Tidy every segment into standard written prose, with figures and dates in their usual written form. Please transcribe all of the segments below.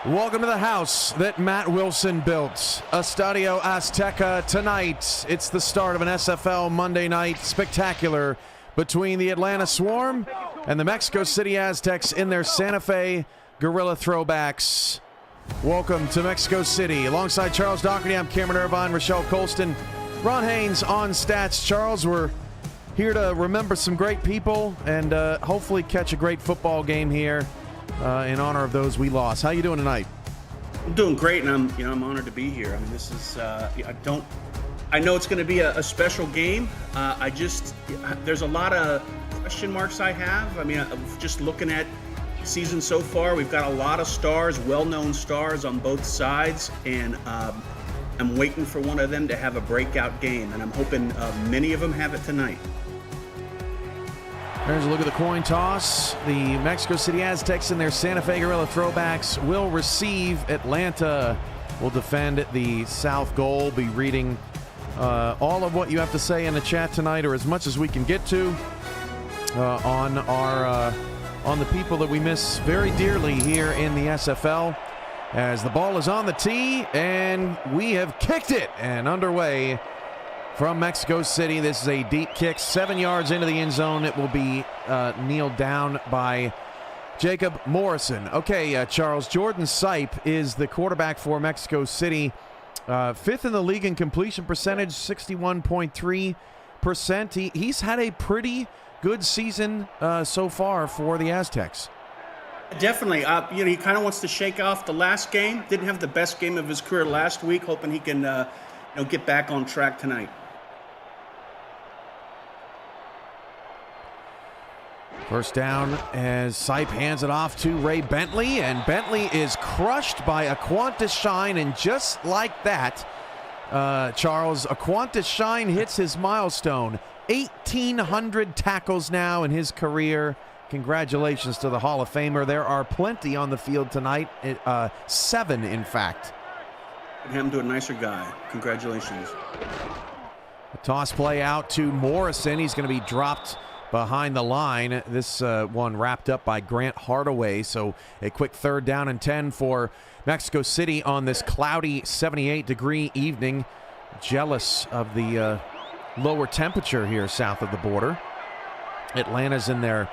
Welcome to the house that Matt Wilson built. Estadio Azteca tonight. It's the start of an SFL Monday night spectacular between the Atlanta Swarm and the Mexico City Aztecs in their Santa Fe Guerrilla throwbacks. Welcome to Mexico City. Alongside Charles Doherty, I'm Cameron Irvine, Rochelle Colston, Ron Haynes on stats. Charles, we're here to remember some great people and hopefully catch a great football game here in honor of those we lost. How you doing tonight? I'm doing great, and I'm honored to be here. I mean, this is I know it's going to be a special game. There's a lot of question marks I have. I mean, just looking at the season so far, we've got a lot of stars, well-known stars on both sides, and I'm waiting for one of them to have a breakout game, and I'm hoping many of them have it tonight. There's a look at the coin toss. The Mexico City Aztecs in their Santa Fe Guerrilla throwbacks will receive. Atlanta will defend the south goal. Be reading all of what you have to say in the chat tonight, or as much as we can get to on the people that we miss very dearly here in the SFL. As the ball is on the tee, and we have kicked it and underway. From Mexico City, this is a deep kick, 7 yards into the end zone. It will be kneeled down by Jacob Morrison. Okay, Charles, Jordan Sipe is the quarterback for Mexico City. Fifth in the league in completion percentage, 61.3%. He's had a pretty good season so far for the Aztecs. Definitely. He kind of wants to shake off the last game. Didn't have the best game of his career last week. Hoping he can get back on track tonight. First down as Sipe hands it off to Ray Bentley, and Bentley is crushed by Aquantis Shine, and just like that, Charles, Aquantis Shine hits his milestone. 1,800 tackles now in his career. Congratulations to the Hall of Famer. There are plenty on the field tonight, 7 in fact. Him to a nicer guy. Congratulations. A toss play out to Morrison. He's going to be dropped behind the line. This one wrapped up by Grant Hardaway. So a quick 3rd down and 10 for Mexico City on this cloudy 78-degree evening. Jealous of the lower temperature here south of the border. Atlanta's in their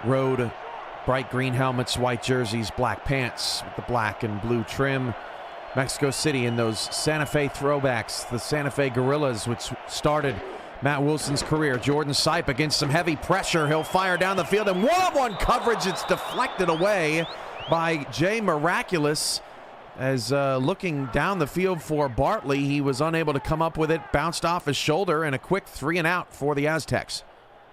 road bright green helmets, white jerseys, black pants with the black and blue trim. Mexico City in those Santa Fe throwbacks, the Santa Fe Guerrillas, which started Matt Wilson's career. Jordan Sipe against some heavy pressure. He'll fire down the field, and one-on-one coverage. It's deflected away by Jay Miraculous. As looking down the field for Bartley, he was unable to come up with it, bounced off his shoulder, and a quick 3-and-out for the Aztecs.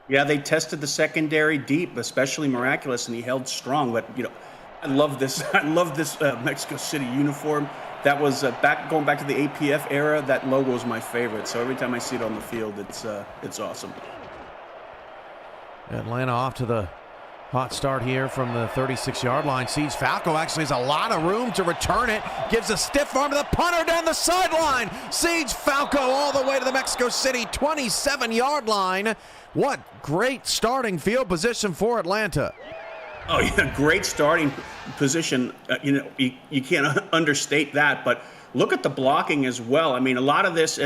Yeah, they tested the secondary deep, especially Miraculous, and he held strong. But, I love this. I love this Mexico City uniform. That was going back to the APF era. That logo is my favorite. So every time I see it on the field, it's awesome. Atlanta off to the hot start here from the 36-yard line. Siege Falco actually has a lot of room to return it. Gives a stiff arm to the punter down the sideline. Siege Falco all the way to the Mexico City 27-yard line. What great starting field position for Atlanta. Oh, yeah, great starting position. You can't understate that, but look at the blocking as well. I mean, a lot of this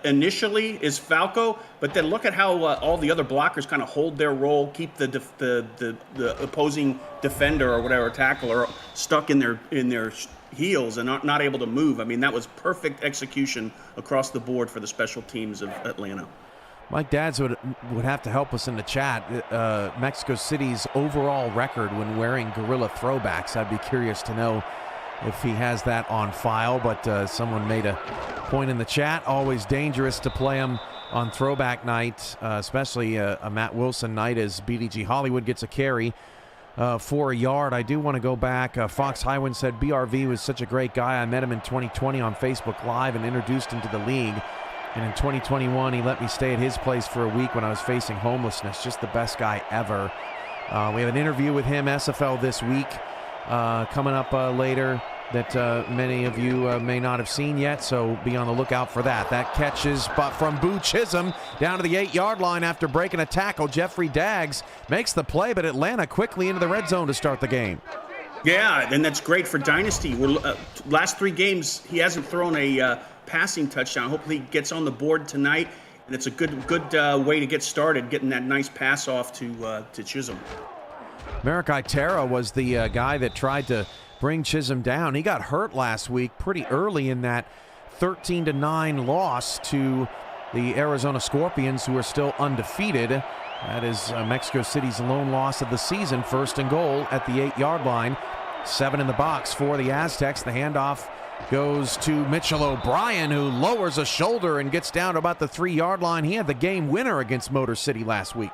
initially is Falco, but then look at how all the other blockers kind of hold their role, keep the opposing defender or whatever tackler stuck in their heels and not able to move. I mean, that was perfect execution across the board for the special teams of Atlanta. Mike Dads would have to help us in the chat. Mexico City's overall record when wearing Guerrilla throwbacks. I'd be curious to know if he has that on file, but someone made a point in the chat. Always dangerous to play him on throwback night, especially a Matt Wilson night as BDG Hollywood gets a carry for a yard. I do want to go back. Fox Highwind said BRV was such a great guy. I met him in 2020 on Facebook Live and introduced him to the league. And in 2021, he let me stay at his place for a week when I was facing homelessness. Just the best guy ever. We have an interview with him, SFL this week, coming up later that many of you may not have seen yet, so be on the lookout for that. That catch is from Boo Chisholm down to the 8-yard line after breaking a tackle. Jeffrey Daggs makes the play, but Atlanta quickly into the red zone to start the game. Yeah, and that's great for Dynasty. Last 3 games, he hasn't thrown a passing touchdown. Hopefully he gets on the board tonight, and it's a good way to get started, getting that nice pass off to Chisholm. Merrick Itera was the guy that tried to bring Chisholm down. He got hurt last week pretty early in that 13-9 loss to the Arizona Scorpions, who are still undefeated. That is Mexico City's lone loss of the season. 1st and goal at the 8-yard line. 7 in the box for the Aztecs. The handoff goes to Mitchell O'Brien, who lowers a shoulder and gets down to about the 3-yard line. He had the game winner against Motor City last week.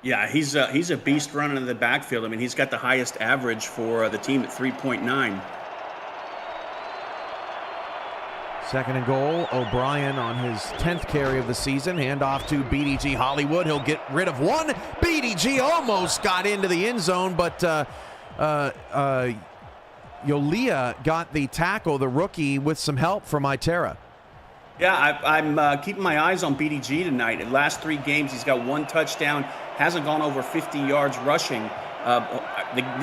Yeah, he's a beast running in the backfield. I mean, he's got the highest average for the team at 3.9. 2nd and goal. O'Brien on his 10th carry of the season. Handoff to BDG Hollywood. He'll get rid of one. BDG almost got into the end zone, but Yolia got the tackle, the rookie, with some help from Itera. Yeah, I'm keeping my eyes on BDG tonight. In the last 3 games, he's got 1 touchdown, hasn't gone over 50 yards rushing.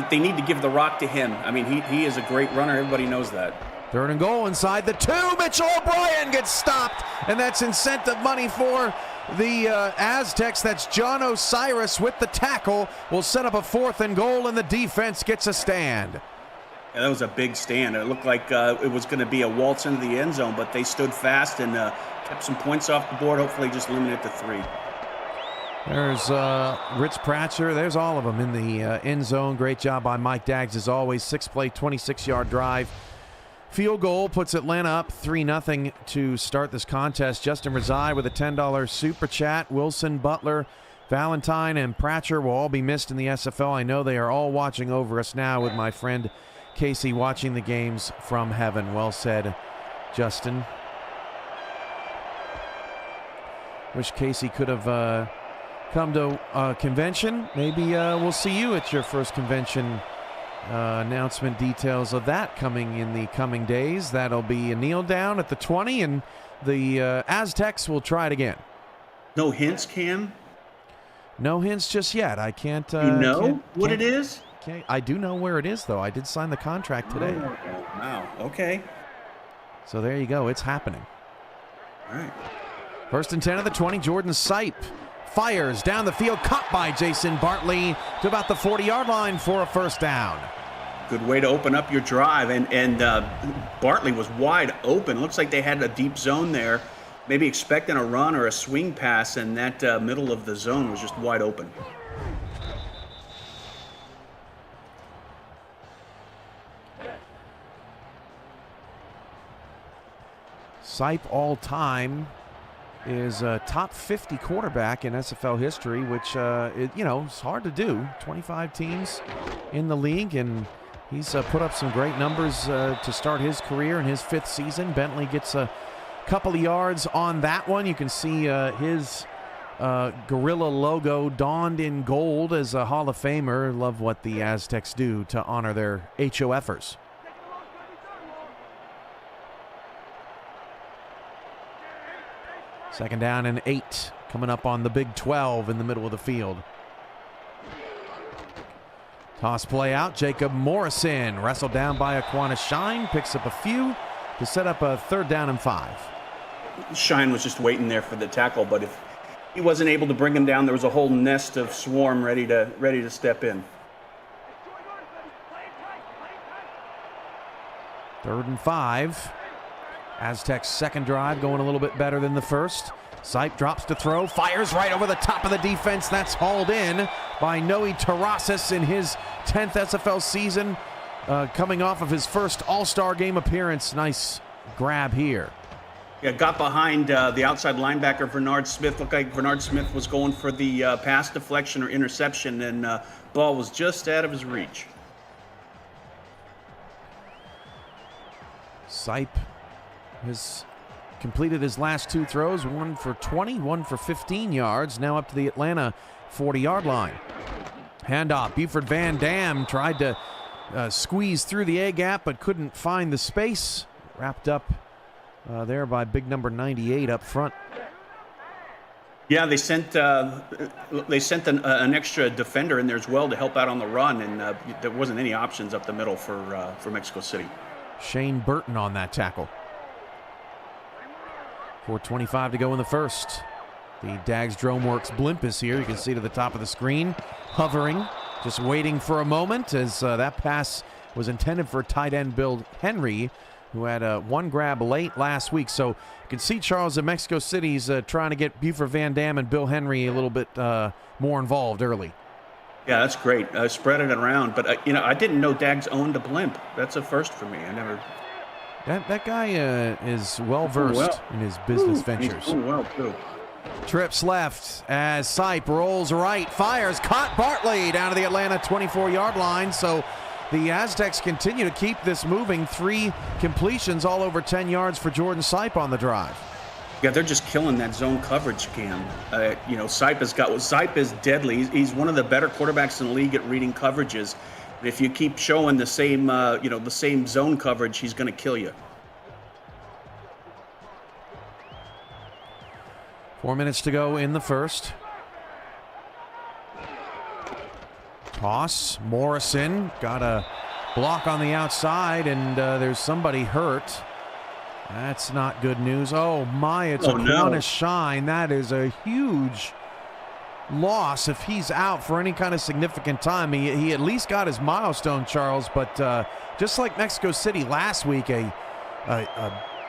They need to give the rock to him. I mean, he is a great runner. Everybody knows that. 3rd and goal inside the 2. Mitchell O'Brien gets stopped, and that's incentive money for the Aztecs. That's John Osiris with the tackle. Will set up a 4th and goal, and the defense gets a stand. Yeah, that was a big stand. It looked like it was going to be a waltz into the end zone, but they stood fast and kept some points off the board, hopefully just limited to 3. There's Rich Pratcher. There's all of them in the end zone. Great job by Mike Daggs as always. 6-play, 26-yard drive. Field goal puts Atlanta up 3-0 to start this contest. Justin Rezai with a $10 super chat. Wilson, Butler, Valentine, and Pratcher will all be missed in the SFL. I know they are all watching over us now with my friend Casey watching the games from heaven. Well said, Justin. Wish Casey could have come to a convention. Maybe we'll see you at your first convention. Announcement details of that coming in the coming days. That'll be a kneel down at the 20, and the Aztecs will try it again. No hints, Cam? No hints just yet. I can't. What it is? I do know where it is, though. I did sign the contract today. Oh, wow. Okay. So there you go. It's happening. All right. 1st and 10 of the 20. Jordan Sipe fires down the field, caught by Jason Bartley to about the 40-yard line for a 1st down. Good way to open up your drive, and Bartley was wide open. Looks like they had a deep zone there, maybe expecting a run or a swing pass, and that middle of the zone was just wide open. Sipe all-time is a top 50 quarterback in SFL history, which, it's hard to do. 25 teams in the league, and he's put up some great numbers to start his career in his 5th season. Bentley gets a couple of yards on that one. You can see his gorilla logo donned in gold as a Hall of Famer. Love what the Aztecs do to honor their HOFers. Second down and 8 coming up on the Big 12 in the middle of the field. Toss play out. Jacob Morrison wrestled down by Aquana Shine. Picks up a few to set up a 3rd down and 5. Shine was just waiting there for the tackle, but if he wasn't able to bring him down, there was a whole nest of swarm ready to step in. 3rd and 5. Aztecs' 2nd drive going a little bit better than the 1st. Sipe drops to throw, fires right over the top of the defense. That's hauled in by Noe Terrasis in his 10th SFL season, coming off of his first All-Star game appearance. Nice grab here. Yeah, got behind the outside linebacker, Bernard Smith. Looked like Bernard Smith was going for the pass deflection or interception, and ball was just out of his reach. Sipe has completed his last 2 throws, one for 20, one for 15 yards, now up to the Atlanta 40-yard line. Handoff, Buford Van Dam tried to squeeze through the A-gap, but couldn't find the space. Wrapped up there by big number 98 up front. Yeah, they sent an extra defender in there as well to help out on the run, and there wasn't any options up the middle for Mexico City. Shane Burton on that tackle. 4:25 to go in the first. The Dags Droneworks blimp is here. You can see to the top of the screen, hovering, just waiting for a moment as that pass was intended for tight end Bill Henry, who had one grab late last week. So you can see, Charles, that Mexico City's trying to get Buford Van Dam and Bill Henry a little bit more involved early. Yeah, that's great. Spread it around. But, I didn't know Dags owned a blimp. That's a first for me. I never... That guy is well-versed in his business ventures. He's doing well, too. Trips left as Sipe rolls right, fires, caught Bartley down to the Atlanta 24-yard line. So the Aztecs continue to keep this moving. 3 completions, all over 10 yards for Jordan Sipe on the drive. Yeah, they're just killing that zone coverage, Cam. Sipe is deadly. He's one of the better quarterbacks in the league at reading coverages. If you keep showing the same zone coverage, he's going to kill you. 4 minutes to go in the first. Toss. Morrison got a block on the outside, and there's somebody hurt. That's not good news. Oh my, it's Aquana Shine. That is a huge loss if he's out for any kind of significant time. He at least got his milestone, Charles, but just like Mexico City last week, a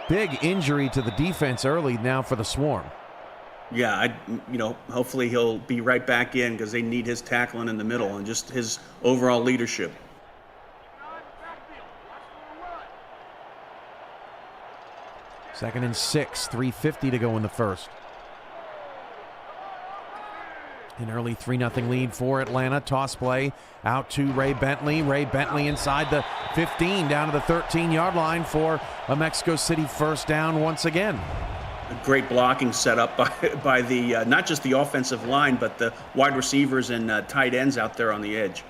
big injury to the defense early now for the Swarm. Yeah, hopefully he'll be right back in because they need his tackling in the middle and just his overall leadership. Second and 6, 3:50 to go in the first. An early 3-0 lead for Atlanta. Toss play out to Ray Bentley. Ray Bentley inside the 15 down to the 13-yard line for a Mexico City first down once again. A great blocking setup by the not just the offensive line, but the wide receivers and tight ends out there on the edge.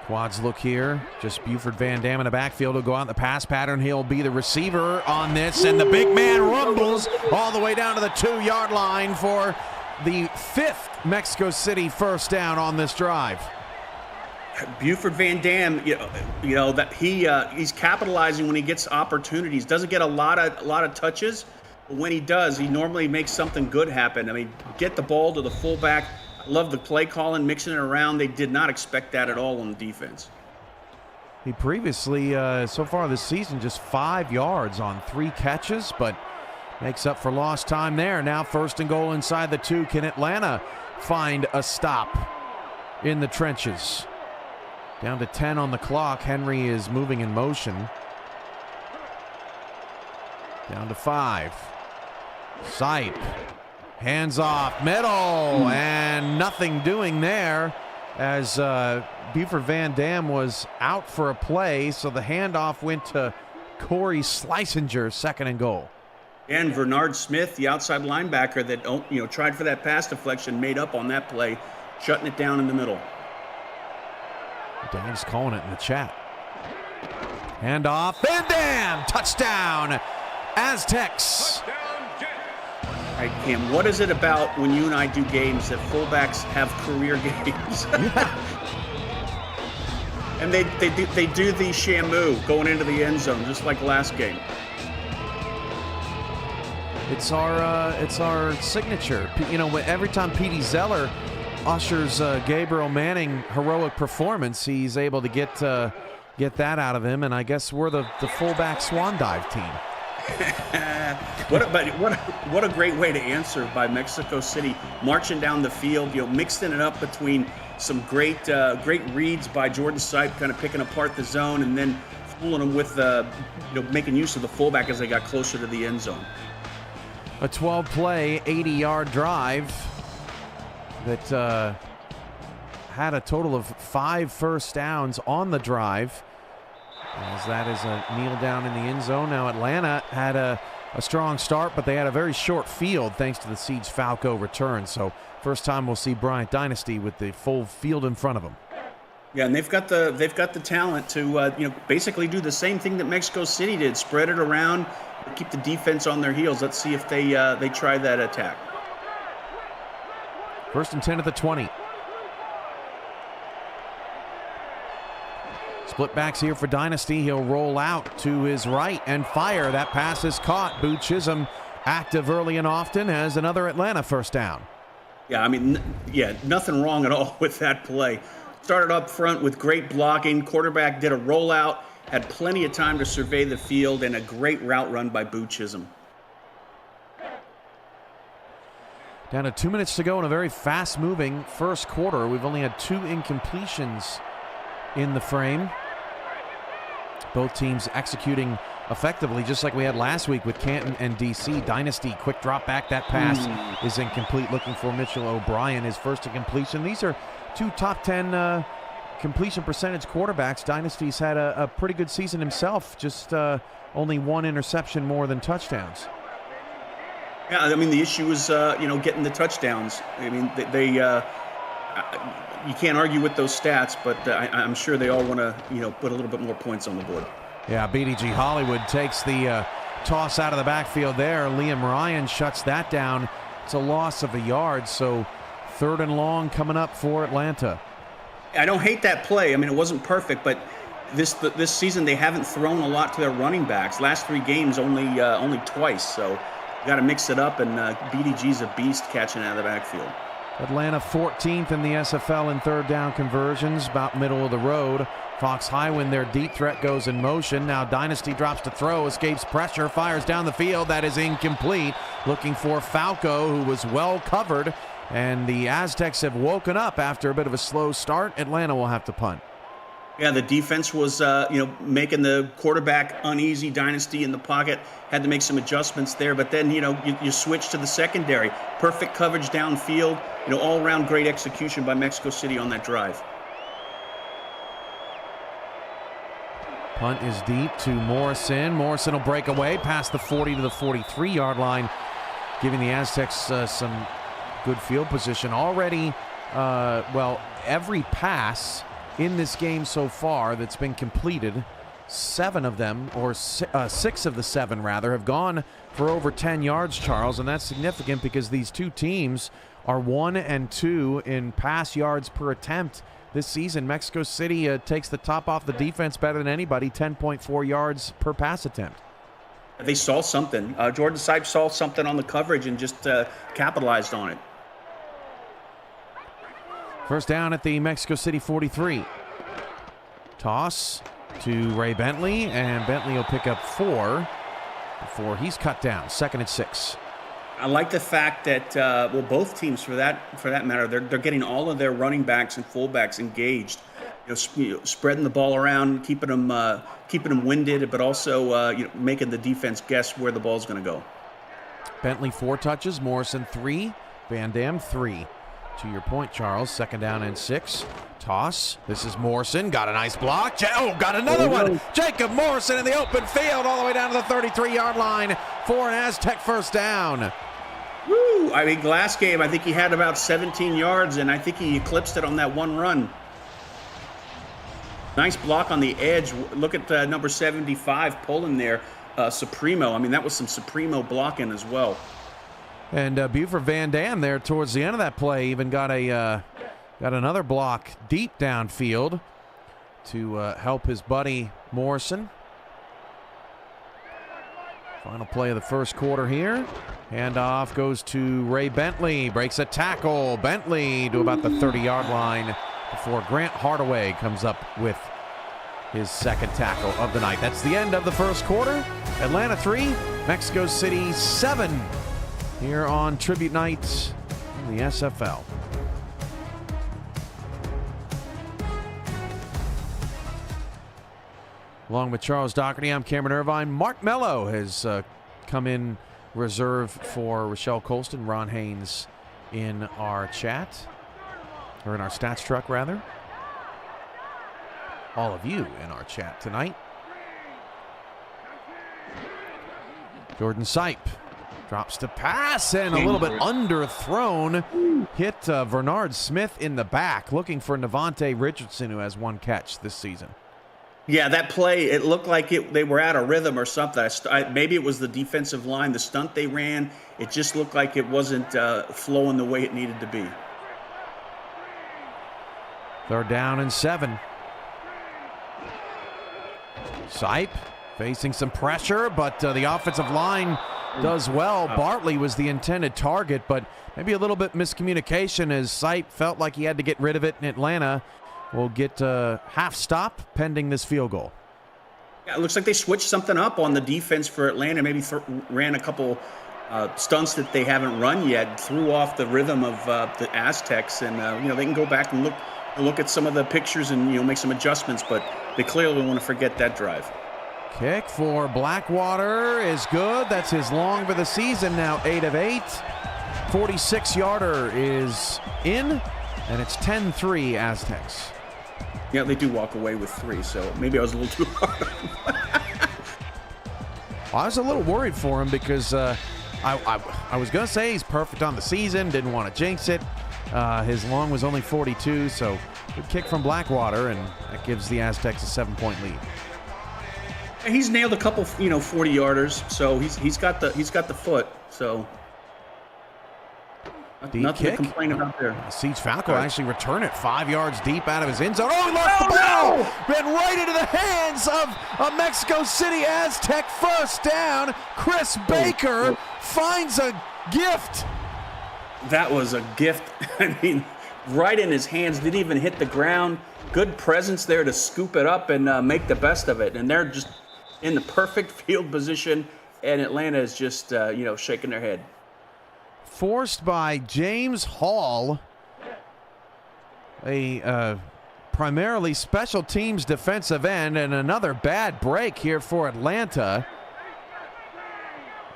Quads look here. Just Buford Van Dam in the backfield will go out in the pass pattern. He'll be the receiver on this, and the big man rumbles all the way down to the 2-yard line for the 5th Mexico City first down on this drive. Buford Van Dam, that he's capitalizing when he gets opportunities. Doesn't get a lot of touches, but when he does, he normally makes something good happen. I mean, get the ball to the fullback. I love the play calling, mixing it around. They did not expect that at all on the defense. He previously, so far this season, just 5 yards on 3 catches, but makes up for lost time there. Now 1st and goal inside the 2. Can Atlanta find a stop in the trenches? Down to 10 on the clock. Henry is moving in motion. Down to 5. Sipe. Hands off. Middle. And nothing doing there as Buford Van Dam was out for a play. So the handoff went to Corey Schlesinger, 2nd and goal. And Bernard Smith, the outside linebacker that tried for that pass deflection, made up on that play, shutting it down in the middle. Dan's calling it in the chat. Handoff. Van Dam. Touchdown. Aztecs. All right, Cam, what is it about when you and I do games that fullbacks have career games? Yeah. And they do the Shamu going into the end zone, just like last game. It's our signature. Every time Petey Zeller ushers Gabriel Manning heroic performance, he's able to get that out of him, and I guess we're the fullback swan dive team. What a great way to answer by Mexico City, marching down the field, mixing it up between some great reads by Jordan Sipe, kind of picking apart the zone, and then fooling them with making use of the fullback as they got closer to the end zone. A 12-play, 80-yard drive that had a total of 5 first downs on the drive, as that is a kneel down in the end zone. Now Atlanta had a strong start, but they had a very short field thanks to the Siege Falco return. So first time we'll see Bryant Dynasty with the full field in front of them. Yeah, and they've got the talent to basically do the same thing that Mexico City did, spread it around, keep the defense on their heels. Let's see if they try that attack. 1st and 10 at the 20. Split backs here for Dynasty. He'll roll out to his right and fire. That pass is caught. Boo Chisholm, active early and often, has another Atlanta first down. Yeah, I mean, nothing wrong at all with that play. Started up front with great blocking. Quarterback did a rollout, had plenty of time to survey the field, and a great route run by Boo Chisholm. Down to 2 minutes to go in a very fast-moving first quarter. We've only had 2 incompletions in the frame. Both teams executing effectively, just like we had last week with Canton and DC. Dynasty, quick drop back. That pass is incomplete. Looking for Mitchell O'Brien, his first incompletion. These are 2 top 10 completion percentage quarterbacks. Dynasty's had a pretty good season himself, just only 1 interception more than touchdowns. Yeah, I mean, the issue is, getting the touchdowns. I mean, you can't argue with those stats, but I'm sure they all want to, put a little bit more points on the board. Yeah, BDG Hollywood takes the toss out of the backfield there. Liam Ryan shuts that down. It's a loss of a yard, so 3rd and long coming up for Atlanta. I don't hate that play. I mean, it wasn't perfect, but this season they haven't thrown a lot to their running backs. Last 3 games only twice, so you got to mix it up, and BDG's a beast catching out of the backfield. Atlanta 14th in the SFL in 3rd down conversions, about middle of the road. Fox Highwind, their deep threat, goes in motion. Now Dynasty drops to throw, escapes pressure, fires down the field. That is incomplete. Looking for Falco, who was well covered. And the Aztecs have woken up after a bit of a slow start. Atlanta will have to punt. Yeah, the defense was, making the quarterback uneasy. Dynasty in the pocket had to make some adjustments there. But then, you switch to the secondary. Perfect coverage downfield. All-around great execution by Mexico City on that drive. Punt is deep to Morrison. Morrison will break away past the 40 to the 43-yard line, giving the Aztecs some good field position. Already, every pass in this game so far that's been completed, 7 of them, or 6 of the 7 rather, have gone for over 10 yards, Charles, and that's significant because these 2 teams are 1 and 2 in pass yards per attempt this season. Mexico City takes the top off the defense better than anybody, 10.4 yards per pass attempt. They saw something. Jordan Sipes saw something on the coverage and just capitalized on it. First down at the Mexico City 43. Toss to Ray Bentley, and Bentley will pick up 4 before he's cut down. 2nd and 6. I like the fact that both teams, for that matter, they're getting all of their running backs and fullbacks engaged. Spreading the ball around, keeping them winded, but also making the defense guess where the ball's going to go. Bentley 4 touches, Morrison 3, Van Dam 3. To your point, Charles, 2nd down and 6. Toss. This is Morrison. Got a nice block. Got another one. Jacob Morrison in the open field all the way down to the 33-yard line for an Aztec first down. Woo! I mean, last game, I think he had about 17 yards, and I think he eclipsed it on that one run. Nice block on the edge. Look at number 75 pulling there, Supremo. I mean, that was some Supremo blocking as well. And Buford Van Dam there towards the end of that play even got another block deep downfield to help his buddy Morrison. Final play of the first quarter here. Handoff goes to Ray Bentley. Breaks a tackle. Bentley to about the 30-yard line before Grant Hardaway comes up with his 2nd tackle of the night. That's the end of the first quarter. Atlanta 3, Mexico City 7 here on Tribute Night in the SFL. Along with Charles Doherty, I'm Cameron Irvine. Mark Mello has come in reserve for Rochelle Colston. Ron Haynes in our chat, or in our stats truck, rather. All of you in our chat tonight. Jordan Sipe Drops to pass and a little bit underthrown. Hit Bernard Smith in the back, looking for Navante Richardson, who has 1 catch this season. Yeah, that play, it looked like they were out of rhythm or something. Maybe it was the defensive line, the stunt they ran. It just looked like it wasn't flowing the way it needed to be. 3rd down and 7. Sipe facing some pressure, but the offensive line does well. Bartley was the intended target, but maybe a little bit miscommunication as Sipe felt like he had to get rid of it, and Atlanta will get a half stop pending this field goal. Yeah, it looks like they switched something up on the defense for Atlanta. Maybe ran a couple stunts that they haven't run yet, threw off the rhythm of the Aztecs, and they can go back and look at some of the pictures and make some adjustments, but they clearly want to forget that drive. Kick for Blackwater is good. That's his long for the season now, 8 of 8. 46-yarder is in, and it's 10-3 Aztecs. Yeah, they do walk away with 3, so maybe I was a little too hard. I was a little worried for him because I was going to say he's perfect on the season, didn't want to jinx it. His long was only 42, so good kick from Blackwater, and that gives the Aztecs a 7-point lead. He's nailed a couple, 40-yarders, so he's got the foot, so nothing to complain about there. Siege Falco actually return it 5 yards deep out of his end zone. Oh, he lost the ball! No! Ran right into the hands of a Mexico City Aztec. 1st down. Chris Baker finds a gift. That was a gift. I mean, right in his hands. Didn't even hit the ground. Good presence there to scoop it up and make the best of it. And they're just in the perfect field position, and Atlanta is just, shaking their head. Forced by James Hall, a primarily special teams defensive end, and another bad break here for Atlanta.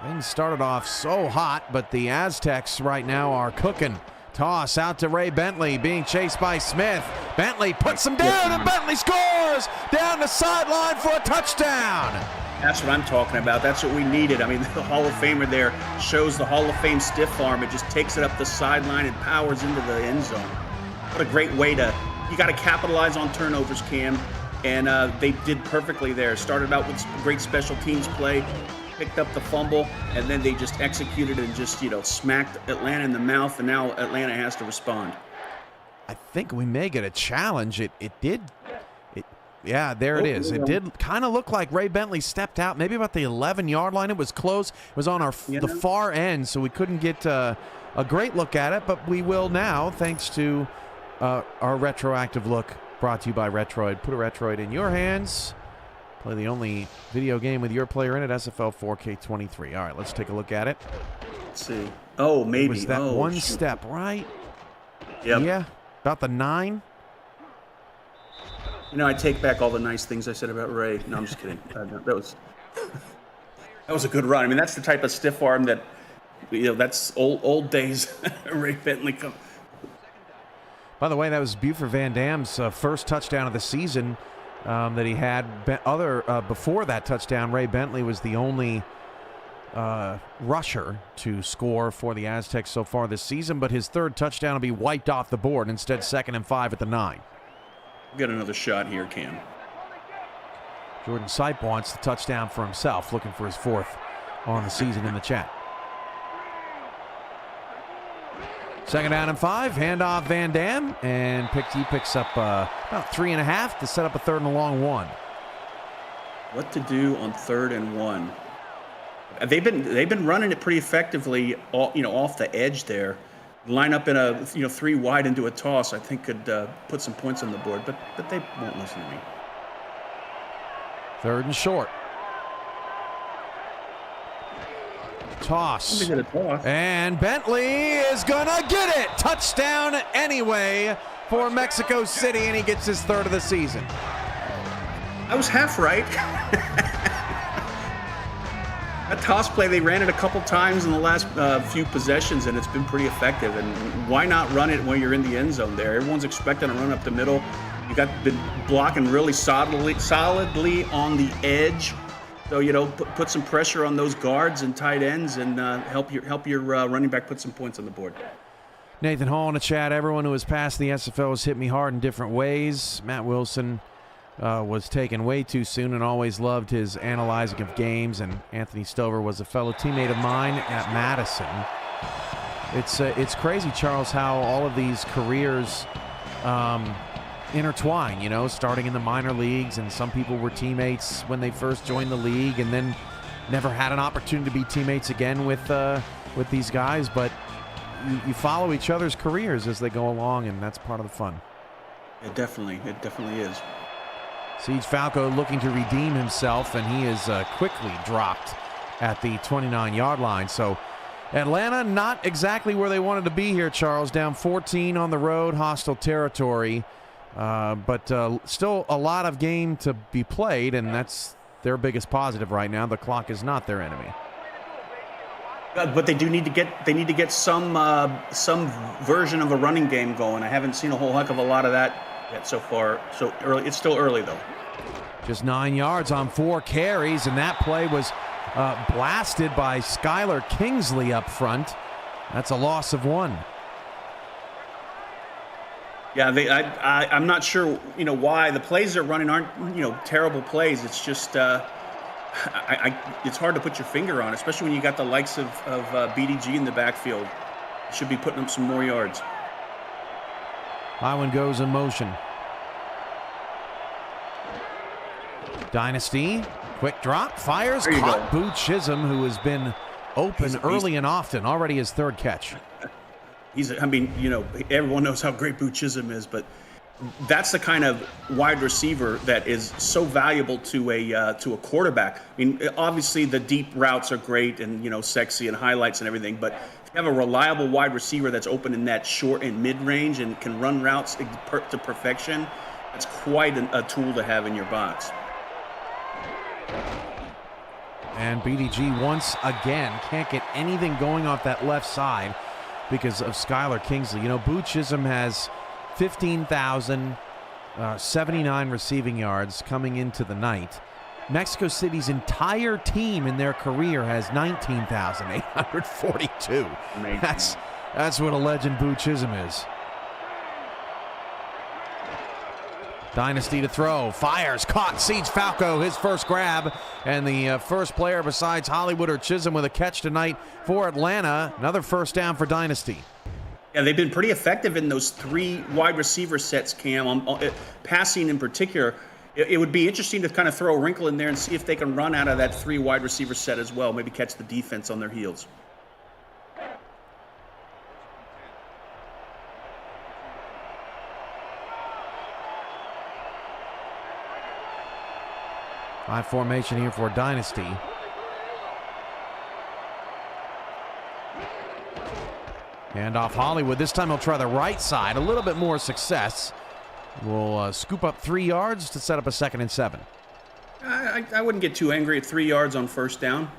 Things started off so hot, but the Aztecs right now are cooking. Toss out to Ray Bentley, being chased by Smith. Bentley puts him down, and Bentley scores down the sideline for a touchdown. That's what I'm talking about. That's what we needed. I mean, the Hall of Famer there shows the Hall of Fame stiff arm. It just takes it up the sideline and powers into the end zone. What a great way you got to capitalize on turnovers, Cam. And they did perfectly there. Started out with great special teams play, picked up the fumble, and then they just executed and just, smacked Atlanta in the mouth, and now Atlanta has to respond. I think we may get a challenge. Yeah, there it is. It did kind of look like Ray Bentley stepped out, maybe about the 11-yard line. It was close. It was on the far end, so we couldn't get a great look at it, but we will now, thanks to our retroactive look brought to you by Retroid. Put a Retroid in your hands. Play the only video game with your player in it, SFL 4K23. All right, let's take a look at it. Let's see. Oh, maybe. It was that one step, right? Yep. Yeah, about the 9. I take back all the nice things I said about Ray. No, I'm just kidding. That was a good run. I mean, that's the type of stiff arm that, that's old days. Ray Bentley. By the way, that was Buford Van Dam's first touchdown of the season that he had. Before that touchdown, Ray Bentley was the only rusher to score for the Aztecs so far this season, but his 3rd touchdown will be wiped off the board. Instead, 2nd and 5 at the 9. Get another shot here, Cam. Jordan Sipe wants the touchdown for himself, looking for his 4th on the season in the chat. 2nd down and 5, handoff Van Dam, and he picks up about 3.5 to set up a 3rd and a long 1. What to do on 3rd and 1? They've been running it pretty effectively, off the edge there. Line up in a 3 wide into a toss, I think could put some points on the board, but they won't listen to me. 3rd and short. Toss. And Bentley is gonna get it. Touchdown anyway for Mexico City, and he gets his 3rd of the season. I was half right. That toss play, they ran it a couple times in the last few possessions, and it's been pretty effective. And why not run it when you're in the end zone there? Everyone's expecting to run up the middle. You got been blocking really solidly on the edge, So, put some pressure on those guards and tight ends and help your running back put some points on the board. Nathan Hall in the chat. Everyone who has passed the SFL has hit me hard in different ways. Matt Wilson was taken way too soon and always loved his analyzing of games. And Anthony Stover was a fellow teammate of mine at Madison. It's crazy, Charles, how all of these careers intertwine, starting in the minor leagues, and some people were teammates when they first joined the league and then never had an opportunity to be teammates again with these guys, but you follow each other's careers as they go along, and that's part of the fun. It definitely is. Siege Falco looking to redeem himself, and he is quickly dropped at the 29-yard line. So Atlanta not exactly where they wanted to be here, Charles. Down 14 on the road, hostile territory. But still a lot of game to be played, and that's their biggest positive right now. The clock is not their enemy. But they do need to get some version of a running game going. I haven't seen a whole heck of a lot of that yet so far. So early, it's still early though. Just 9 yards on 4 carries, and that play was blasted by Skylar Kingsley up front. That's a loss of 1. Yeah, I'm not sure, why the plays they're running aren't, terrible plays. It's just, it's hard to put your finger on, especially when you got the likes of BDG in the backfield. Should be putting up some more yards. High one goes in motion. Dynasty, quick drop, fires, caught Boo Chisholm, who has been open early and often, already his 3rd catch. Everyone knows how great Boo Chisholm is, but that's the kind of wide receiver that is so valuable to a quarterback. I mean, obviously the deep routes are great and, sexy and highlights and everything, but if you have a reliable wide receiver that's open in that short and mid-range and can run routes to perfection, that's quite a tool to have in your box. And BDG once again can't get anything going off that left side because of Skylar Kingsley. Boo Chisholm has 15,079 receiving yards coming into the night. Mexico City's entire team in their career has 19,842. That's what a legend Boo Chisholm is. Dynasty to throw, fires, caught, Siege Falco, his first grab, and the first player besides Hollywood or Chisholm with a catch tonight for Atlanta. Another first down for Dynasty. Yeah, they've been pretty effective in those 3 wide receiver sets, Cam, passing in particular. It would be interesting to kind of throw a wrinkle in there and see if they can run out of that 3 wide receiver set as well, maybe catch the defense on their heels. High formation here for Dynasty. Hand off Hollywood. This time he'll try the right side. A little bit more success. We'll scoop up 3 yards to set up a 2nd and 7. I wouldn't get too angry at 3 yards on first down.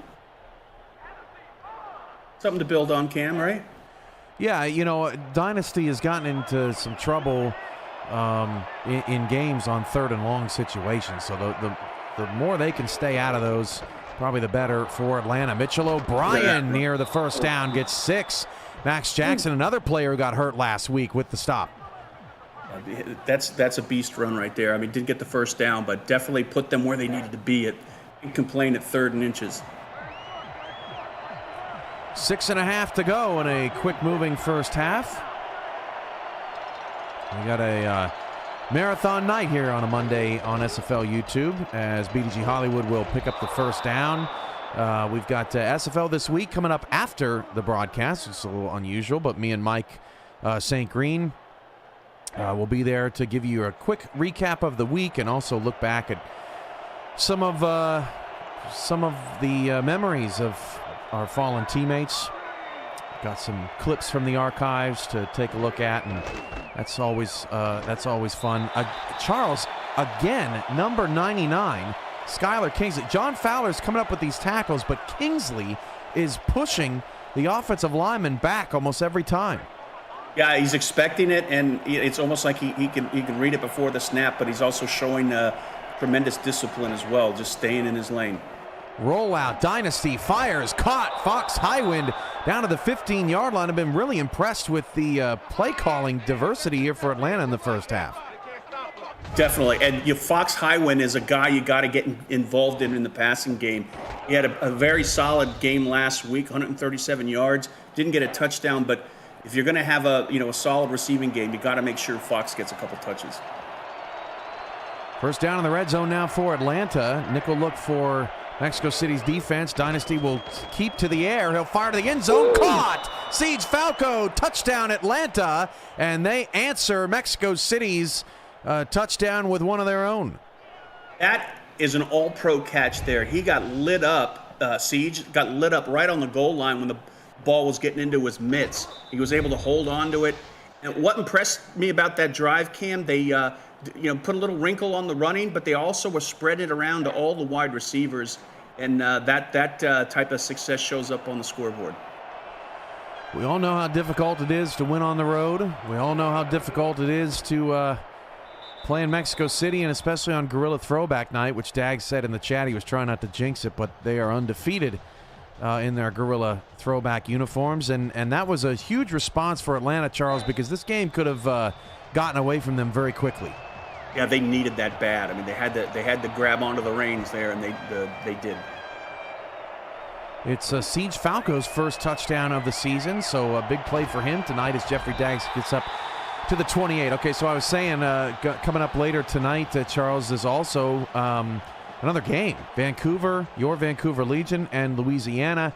Something to build on, Cam, right? Yeah, Dynasty has gotten into some trouble in games on 3rd and long situations. So the more they can stay out of those, probably the better for Atlanta. Mitchell O'Brien near the first down gets 6. Max Jackson, another player who got hurt last week with the stop. That's a beast run right there. I mean, didn't get the first down, but definitely put them where they needed to be. Can't complain at 3rd and inches. 6.5 to go in a quick-moving first half. We got a marathon night here on a Monday on SFL YouTube as BDG Hollywood will pick up the first down. We've got SFL this week coming up after the broadcast. It's a little unusual, but me and Mike St. Green will be there to give you a quick recap of the week and also look back at some of the memories of our fallen teammates. Got some clips from the archives to take a look at, and that's always fun. Charles, again, number 99, Skylar Kingsley. John Fowler's coming up with these tackles, but Kingsley is pushing the offensive lineman back almost every time. Yeah, he's expecting it, and it's almost like he can read it before the snap, but he's also showing tremendous discipline as well, just staying in his lane. Rollout, Dynasty fires, caught, Fox Highwind down to the 15-yard line. I've been really impressed with the play calling diversity here for Atlanta in the first half. Definitely, and Fox Highwind is a guy you got to get involved in the passing game. He had a very solid game last week, 137 yards, didn't get a touchdown, but if you're going to have a solid receiving game, you got to make sure Fox gets a couple touches. First down in the red zone now for Atlanta. Nickel look for Mexico City's defense. Dynasty will keep to the air. He'll fire to the end zone. Ooh. Caught! Siege Falco, touchdown Atlanta. And they answer Mexico City's touchdown with one of their own. That is an all-pro catch there. He got lit up. Siege got lit up right on the goal line when the ball was getting into his mitts. He was able to hold on to it. And what impressed me about that drive, Cam, they put a little wrinkle on the running, but they also were spreading it around to all the wide receivers, and that type of success shows up on the scoreboard. We all know how difficult it is to win on the road. We all know how difficult it is to play in Mexico City, and especially on Guerrilla Throwback Night, which Dag said in the chat he was trying not to jinx it, but they are undefeated in their Guerrilla Throwback uniforms, and that was a huge response for Atlanta, Charles, because this game could have gotten away from them very quickly. Yeah, they needed that bad. I mean, they had to grab onto the reins there, and they did. It's Siege Falco's first touchdown of the season, so a big play for him tonight as Jeffrey Daggs gets up to the 28. Okay, so I was saying coming up later tonight, Charles, is also another game. Your Vancouver Legion and Louisiana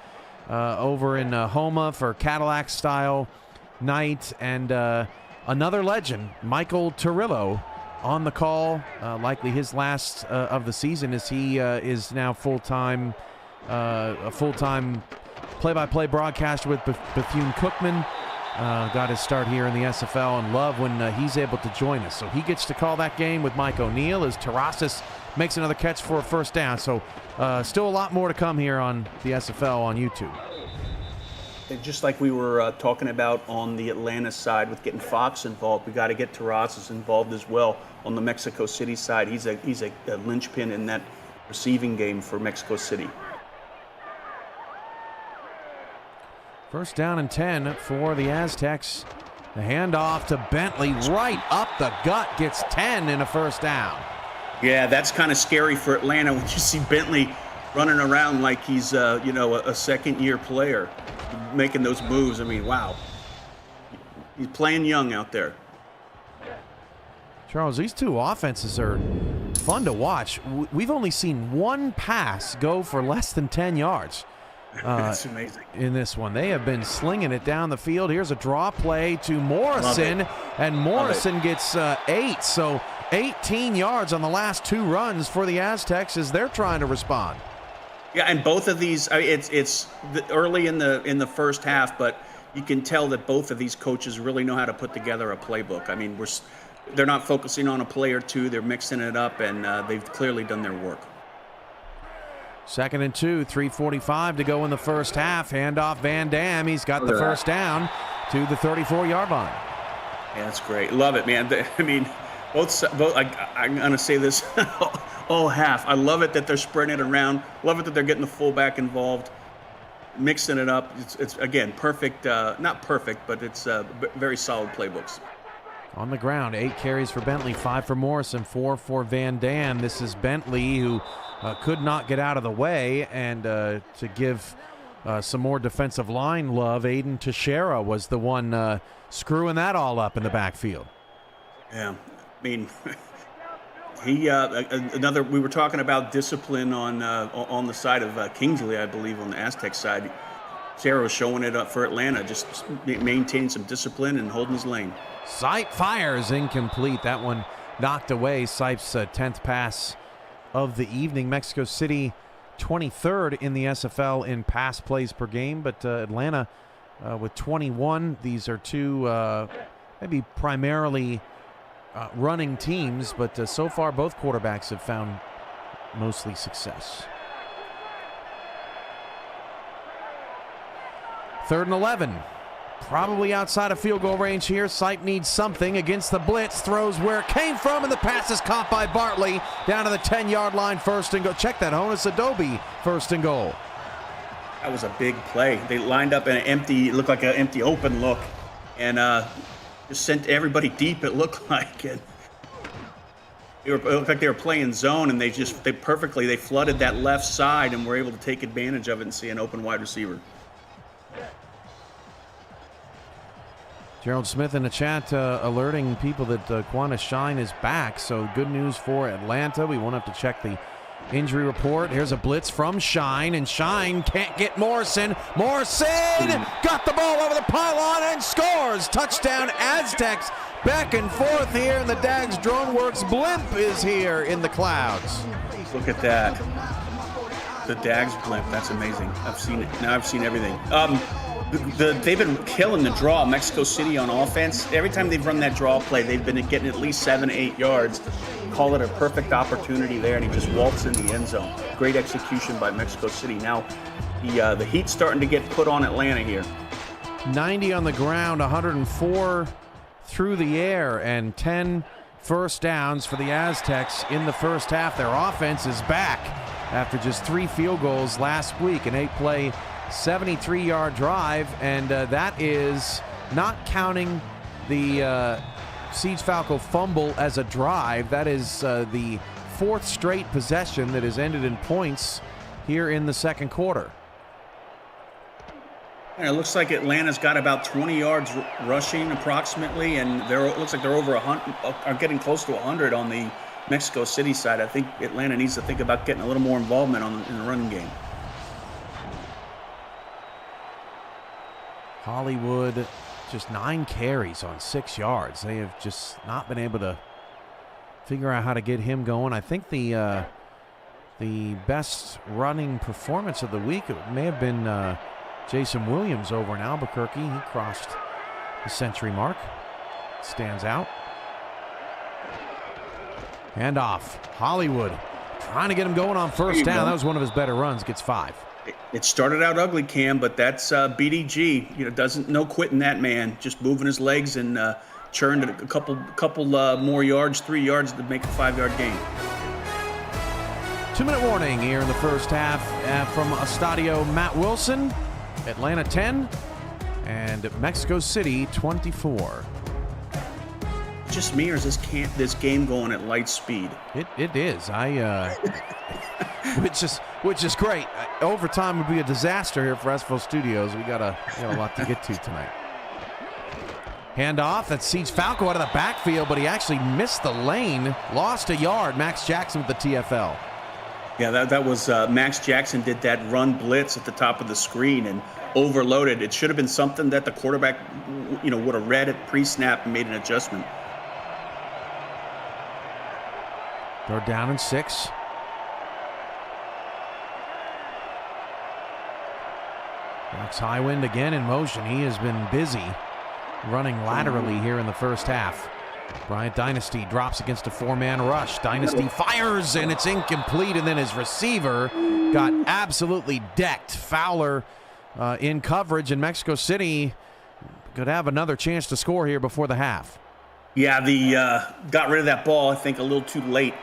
over in Homa for Cadillac-style night, and another legend, Michael Turillo, on the call, likely his last of the season, as he is now a full-time play-by-play broadcaster with Bethune-Cookman. Got his start here in the SFL, and love when he's able to join us. So he gets to call that game with Mike O'Neill as Terrasas makes another catch for a first down. So still a lot more to come here on the SFL on YouTube. And just like we were talking about on the Atlanta side with getting Fox involved, we got to get Terrasas involved as well on the Mexico City side. He's a linchpin in that receiving game for Mexico City. First down and 10 for the Aztecs. The handoff to Bentley right up the gut, gets 10 in a first down. Yeah, that's kind of scary for Atlanta when you see Bentley running around like he's a second-year player, making those moves. I mean, wow. He's playing young out there. Charles, these two offenses are fun to watch. We've only seen one pass go for less than 10 yards. That's amazing. In this one, they have been slinging it down the field. Here's a draw play to Morrison, and Morrison gets 8. So 18 yards on the last two runs for the Aztecs as they're trying to respond. Yeah, and both of these, it's early in the first half, but you can tell that both of these coaches really know how to put together a playbook. I mean, they're not focusing on a play or two; they're mixing it up, and they've clearly done their work. 2nd and 2, 3:45 to go in the first half. Handoff Van Dam. He's got the first down to the 34-yard line. Yeah, that's great. Love it, man. I mean, both. I'm going to say this all half. I love it that they're spreading it around. Love it that they're getting the fullback involved, mixing it up. It's again, perfect. Not perfect, but it's very solid playbooks. On the ground, 8 carries for Bentley, 5 for Morrison, 4 for Van Dam. This is Bentley, who could not get out of the way, and to give some more defensive line love, Aiden Teixeira was the one screwing that all up in the backfield. Yeah, I mean, we were talking about discipline on the side of Kingsley, I believe, on the Aztec side. Teixeira was showing it up for Atlanta, just maintaining some discipline and holding his lane. Sipe fires incomplete. That one knocked away. Sipe's 10th pass of the evening. Mexico City 23rd in the SFL in pass plays per game, but Atlanta with 21. These are two maybe primarily running teams, but so far both quarterbacks have found mostly success. 3rd and 11. Probably outside of field goal range here. Sipe needs something against the blitz. Throws where it came from, and the pass is caught by Bartley down to the 10-yard line. First and goal. Check that, Honus Adobe. First and goal. That was a big play. They lined up in an empty, it looked like an empty open look, and just sent everybody deep, it looked like. And it looked like they were playing zone, and they flooded that left side and were able to take advantage of it and see an open wide receiver. Gerald Smith in the chat alerting people that Quanah Shine is back, so good news for Atlanta. We won't have to check the injury report. Here's a blitz from Shine, and Shine can't get Morrison. Morrison got the ball over the pylon and scores. Touchdown Aztecs. Back and forth here, and the Dags DroneWorks blimp is here in the clouds. Look at that. The Dags blimp, that's amazing. I've seen it. Now I've seen everything. They've been killing the draw, Mexico City on offense. Every time they've run that draw play, they've been getting at least 7-8 yards. Call it a perfect opportunity there, and he just walks in the end zone. Great execution by Mexico City. Now, the heat's starting to get put on Atlanta here. 90 on the ground, 104 through the air, and 10 first downs for the Aztecs in the first half. Their offense is back after just 3 field goals last week, an 8-play 73-yard drive, and that is not counting the Siege Falco fumble as a drive. That is the 4th straight possession that has ended in points here in the second quarter. And it looks like Atlanta's got about 20 yards rushing approximately, and it looks like they're over 100, are getting close to 100 on the Mexico City side. I think Atlanta needs to think about getting a little more involvement in the running game. Hollywood, just 9 carries on 6 yards. They have just not been able to figure out how to get him going. I think the best running performance of the week, it may have been Jason Williams over in Albuquerque. He crossed the century mark. Stands out. Handoff. Hollywood trying to get him going on first down. That was one of his better runs. Gets 5. It started out ugly, Cam, but that's BDG. No quitting that man. Just moving his legs and churned a couple more yards, 3 yards to make a 5-yard gain. 2-minute warning here in the first half from Estadio Matt Wilson. Atlanta 10 and Mexico City 24. Just me, or is this game going at light speed? It is. Which is great. Overtime would be a disaster here for SFL Studios. We got a lot to get to tonight. Handoff. That's Siege Falco out of the backfield, but he actually missed the lane. Lost a yard. Max Jackson with the TFL. Yeah, that was Max Jackson did that run blitz at the top of the screen and overloaded. It should have been something that the quarterback, would have read at pre-snap and made an adjustment. 3rd down and 6. Max Highwind again in motion. He has been busy running laterally here in the first half. Bryant Dynasty drops against a 4-man rush. Dynasty fires, and it's incomplete, and then his receiver got absolutely decked. Fowler in coverage, and Mexico City could have another chance to score here before the half. Yeah, got rid of that ball, I think, a little too late.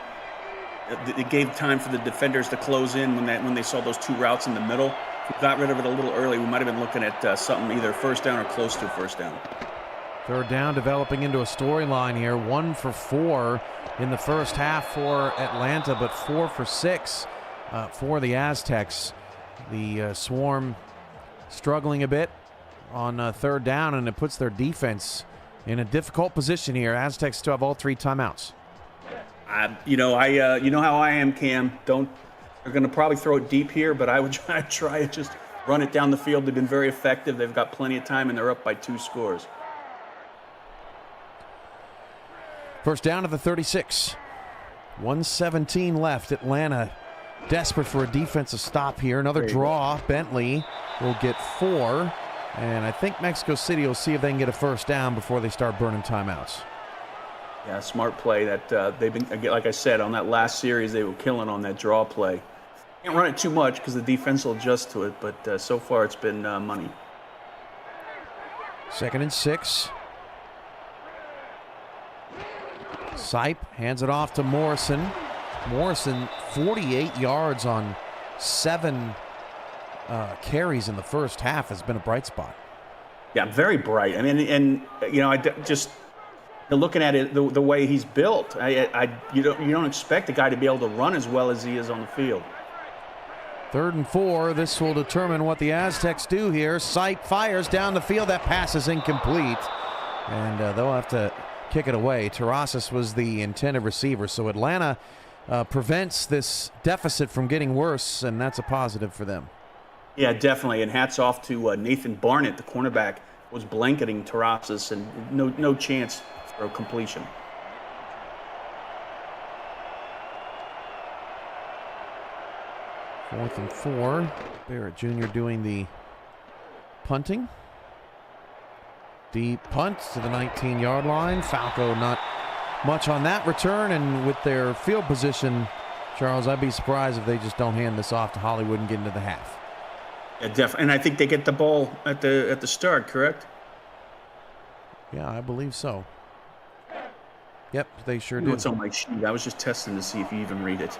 It gave time for the defenders to close in when they saw those 2 routes in the middle. If we got rid of it a little early, we might have been looking at something either first down or close to first down. 3rd down developing into a storyline here. 1 for 4 in the first half for Atlanta, but 4 for 6 for the Aztecs. The Swarm struggling a bit on 3rd down, and it puts their defense in a difficult position here. Aztecs still have all 3 timeouts. You know how I am, Cam. They're going to probably throw it deep here, but I would try to just run it down the field. They've been very effective. They've got plenty of time, and they're up by 2 scores. First down at the 36. 1:17 left. Atlanta desperate for a defensive stop here. Another draw. Bentley will get 4. And I think Mexico City will see if they can get a first down before they start burning timeouts. Yeah, smart play. That they've been, like I said, on that last series, they were killing on that draw play. Can't run it too much because the defense will adjust to it, but so far it's been money. 2nd and 6. Sipe hands it off to Morrison. Morrison, 48 yards on 7 carries in the first half, has been a bright spot. Yeah, very bright. I mean, and you know, just looking at it, the way he's built, you don't expect a guy to be able to run as well as he is on the field. 3rd and 4. This will determine what the Aztecs do here. Sipe fires down the field. That pass is incomplete, and they'll have to kick it away. Terrasas was the intended receiver, so Atlanta prevents this deficit from getting worse, and that's a positive for them. Yeah, definitely, and hats off to Nathan Barnett, the cornerback, was blanketing Terrasas, and no chance for a completion. 4th and 4. Barrett Jr. doing the punting. Deep punt to the 19-yard line. Falco not much on that return, and with their field position, Charles, I'd be surprised if they just don't hand this off to Hollywood and get into the half. Yeah, definitely, and I think they get the ball at the start, correct? Yeah, I believe so. Yep, they sure do. What's on my sheet? I was just testing to see if you even read it.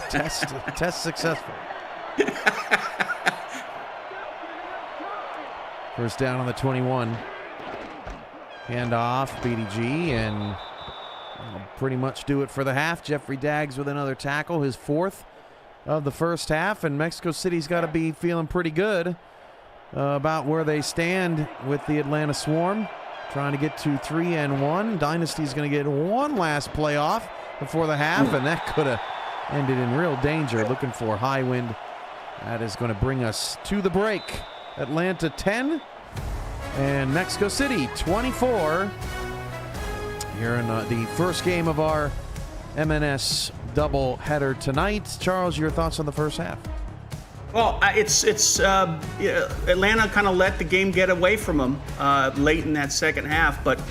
Test successful. First down on the 21. Hand off, BDG, and pretty much do it for the half. Jeffrey Daggs with another tackle, his 4th of the first half, and Mexico City's got to be feeling pretty good about where they stand with the Atlanta Swarm, trying to get to 3-1. Dynasty's going to get one last playoff before the half, and that could have ended in real danger. Looking for high wind. That is going to bring us to the break. Atlanta 10 and Mexico City 24. Here in the first game of our MNS double header tonight. Charles, your thoughts on the first half? Well, Atlanta kind of let the game get away from them late in that second half, but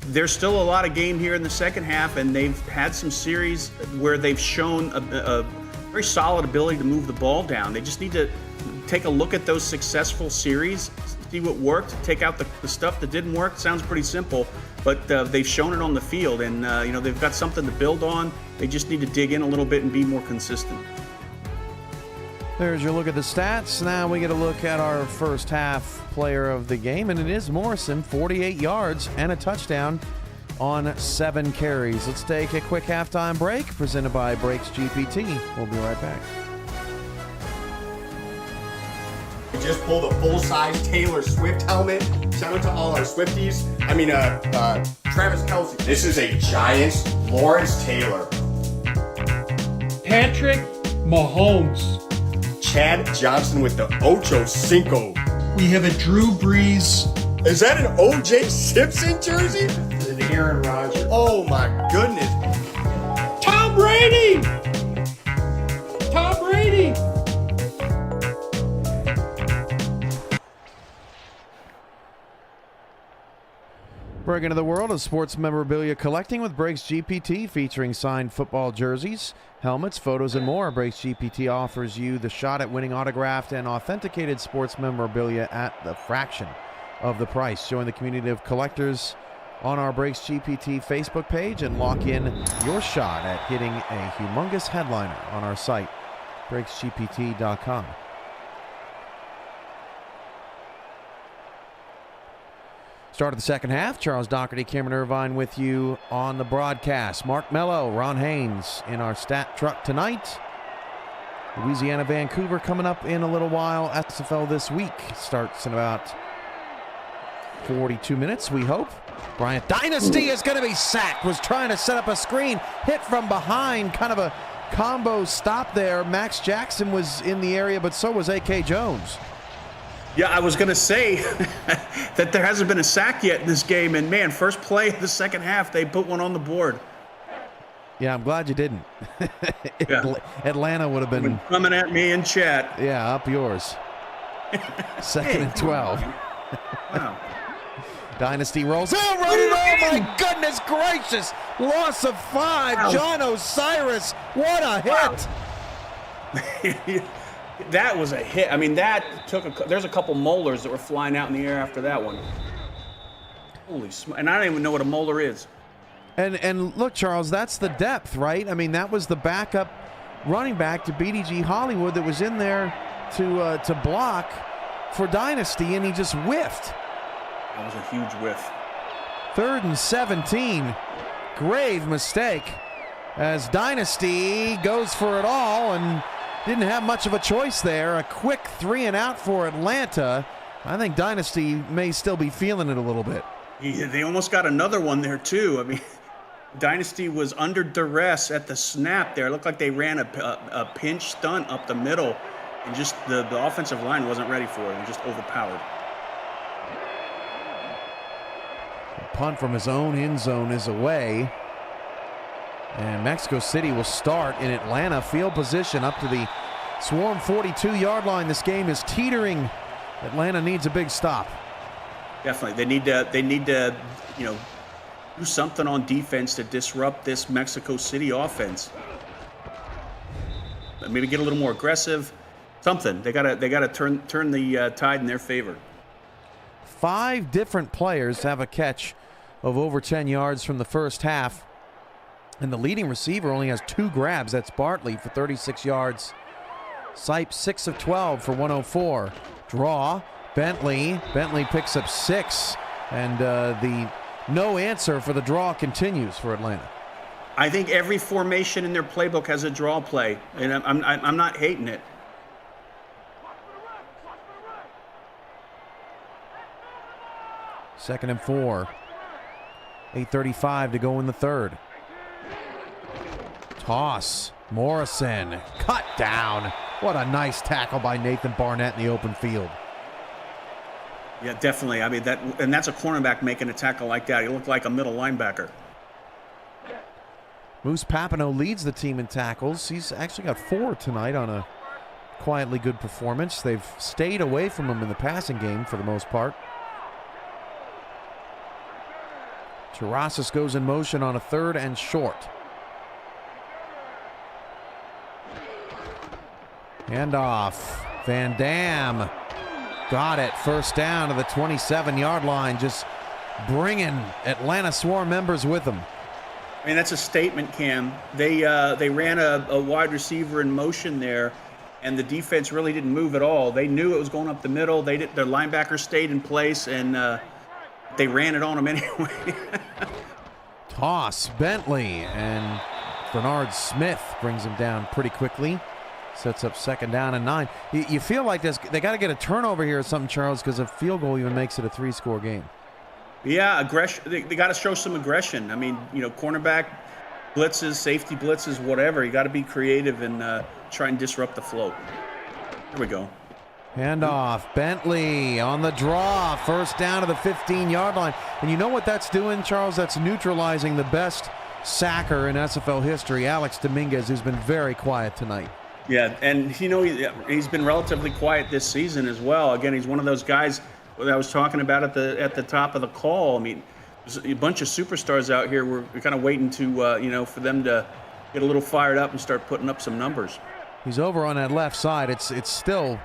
there's still a lot of game here in the second half, and they've had some series where they've shown a very solid ability to move the ball down. They just need to take a look at those successful series, see what worked, take out the stuff that didn't work. Sounds pretty simple, but they've shown it on the field, and they've got something to build on. They just need to dig in a little bit and be more consistent. There's your look at the stats. Now we get a look at our first half player of the game, and it is Morrison, 48 yards and a touchdown on 7 carries. Let's take a quick halftime break, presented by Brakes GPT. We'll be right back. We just pulled a full-size Taylor Swift helmet. Shout out to all our Swifties. Travis Kelce. This is a Giants Lawrence Taylor. Patrick Mahomes. Chad Johnson with the Ocho Cinco. We have a Drew Brees. Is that an O.J. Simpson jersey? It's an Aaron Rodgers. Oh my goodness. Tom Brady! Tom Brady! Break into the world of sports memorabilia collecting with Brakes GPT, featuring signed football jerseys, helmets, photos, and more. Brakes GPT offers you the shot at winning autographed and authenticated sports memorabilia at the fraction of the price. Join the community of collectors on our Brakes GPT Facebook page and lock in your shot at hitting a humongous headliner on our site, brakesgpt.com. Start of the second half. Charles Doherty, Cameron Irvine with you on the broadcast. Mark Mello, Ron Haynes in our stat truck tonight. Louisiana, Vancouver coming up in a little while. SFL this week starts in about 42 minutes, we hope. Bryant Dynasty is going to be sacked. Was trying to set up a screen. Hit from behind. Kind of a combo stop there. Max Jackson was in the area, but so was A.K. Jones. Yeah, I was going to say that there hasn't been a sack yet in this game. And, man, first play of the second half, they put one on the board. Yeah, I'm glad you didn't. Yeah. Atlanta would have been coming at me in chat. Yeah, up yours. Second and 12. Wow. Dynasty rolls. Oh, my goodness gracious. Loss of 5. Wow. John Osiris. What a hit. Wow. That was a hit. I mean, that there's a couple molars that were flying out in the air after that one. Holy smoke. And I don't even know what a molar is. And look, Charles, that's the depth, right? I mean, that was the backup running back to BDG Hollywood that was in there to block for Dynasty, and he just whiffed. That was a huge whiff. 3rd and 17. Grave mistake as Dynasty goes for it all and didn't have much of a choice there. A quick 3 and out for Atlanta. I think Dynasty may still be feeling it a little bit. Yeah, they almost got another one there, too. I mean, Dynasty was under duress at the snap there. It looked like they ran a pinch stunt up the middle, and just the offensive line wasn't ready for it. It was just overpowered. The punt from his own end zone is away. And Mexico City will start in Atlanta. Field position up to the Swarm 42-yard line. This game is teetering. Atlanta needs a big stop. Definitely. They need to, do something on defense to disrupt this Mexico City offense. Maybe get a little more aggressive. Something. They gotta turn the tide in their favor. 5 different players have a catch of over 10 yards from the first half. And the leading receiver only has 2 grabs. That's Bartley for 36 yards. Sipe 6 of 12 for 104. Draw. Bentley picks up 6. And the no answer for the draw continues for Atlanta. I think every formation in their playbook has a draw play, and I'm not hating it. Second and 4. 8:35 to go in the third. Toss. Morrison cut down. What a nice tackle by Nathan Barnett in the open field. Yeah, definitely. I mean, that's a cornerback making a tackle like that. He looked like a middle linebacker. Moose Papineau leads the team in tackles. He's actually got 4 tonight on a quietly good performance. They've stayed away from him in the passing game for the most part. Terrasas goes in motion on a 3rd and short. Handoff. Van Dam got it. First down to the 27-yard line. Just bringing Atlanta Swarm members with them. I mean, that's a statement, Cam. They ran a wide receiver in motion there, and the defense really didn't move at all. They knew it was going up the middle. Their linebackers stayed in place, and they ran it on them anyway. Toss. Bentley, and Bernard Smith brings him down pretty quickly. Sets up 2nd down and 9. You feel like they got to get a turnover here or something, Charles, because a field goal even makes it a 3-score game. Yeah, aggression. They got to show some aggression. I mean, cornerback blitzes, safety blitzes, whatever. You got to be creative and try and disrupt the flow. Here we go. Handoff. Bentley on the draw. First down to the 15-yard line. And you know what that's doing, Charles? That's neutralizing the best sacker in SFL history, Alex Dominguez, who's been very quiet tonight. Yeah, and he's been relatively quiet this season as well. Again, he's one of those guys that I was talking about at the top of the call. I mean, there's a bunch of superstars out here. We're kind of waiting to for them to get a little fired up and start putting up some numbers. He's over on that left side. It's still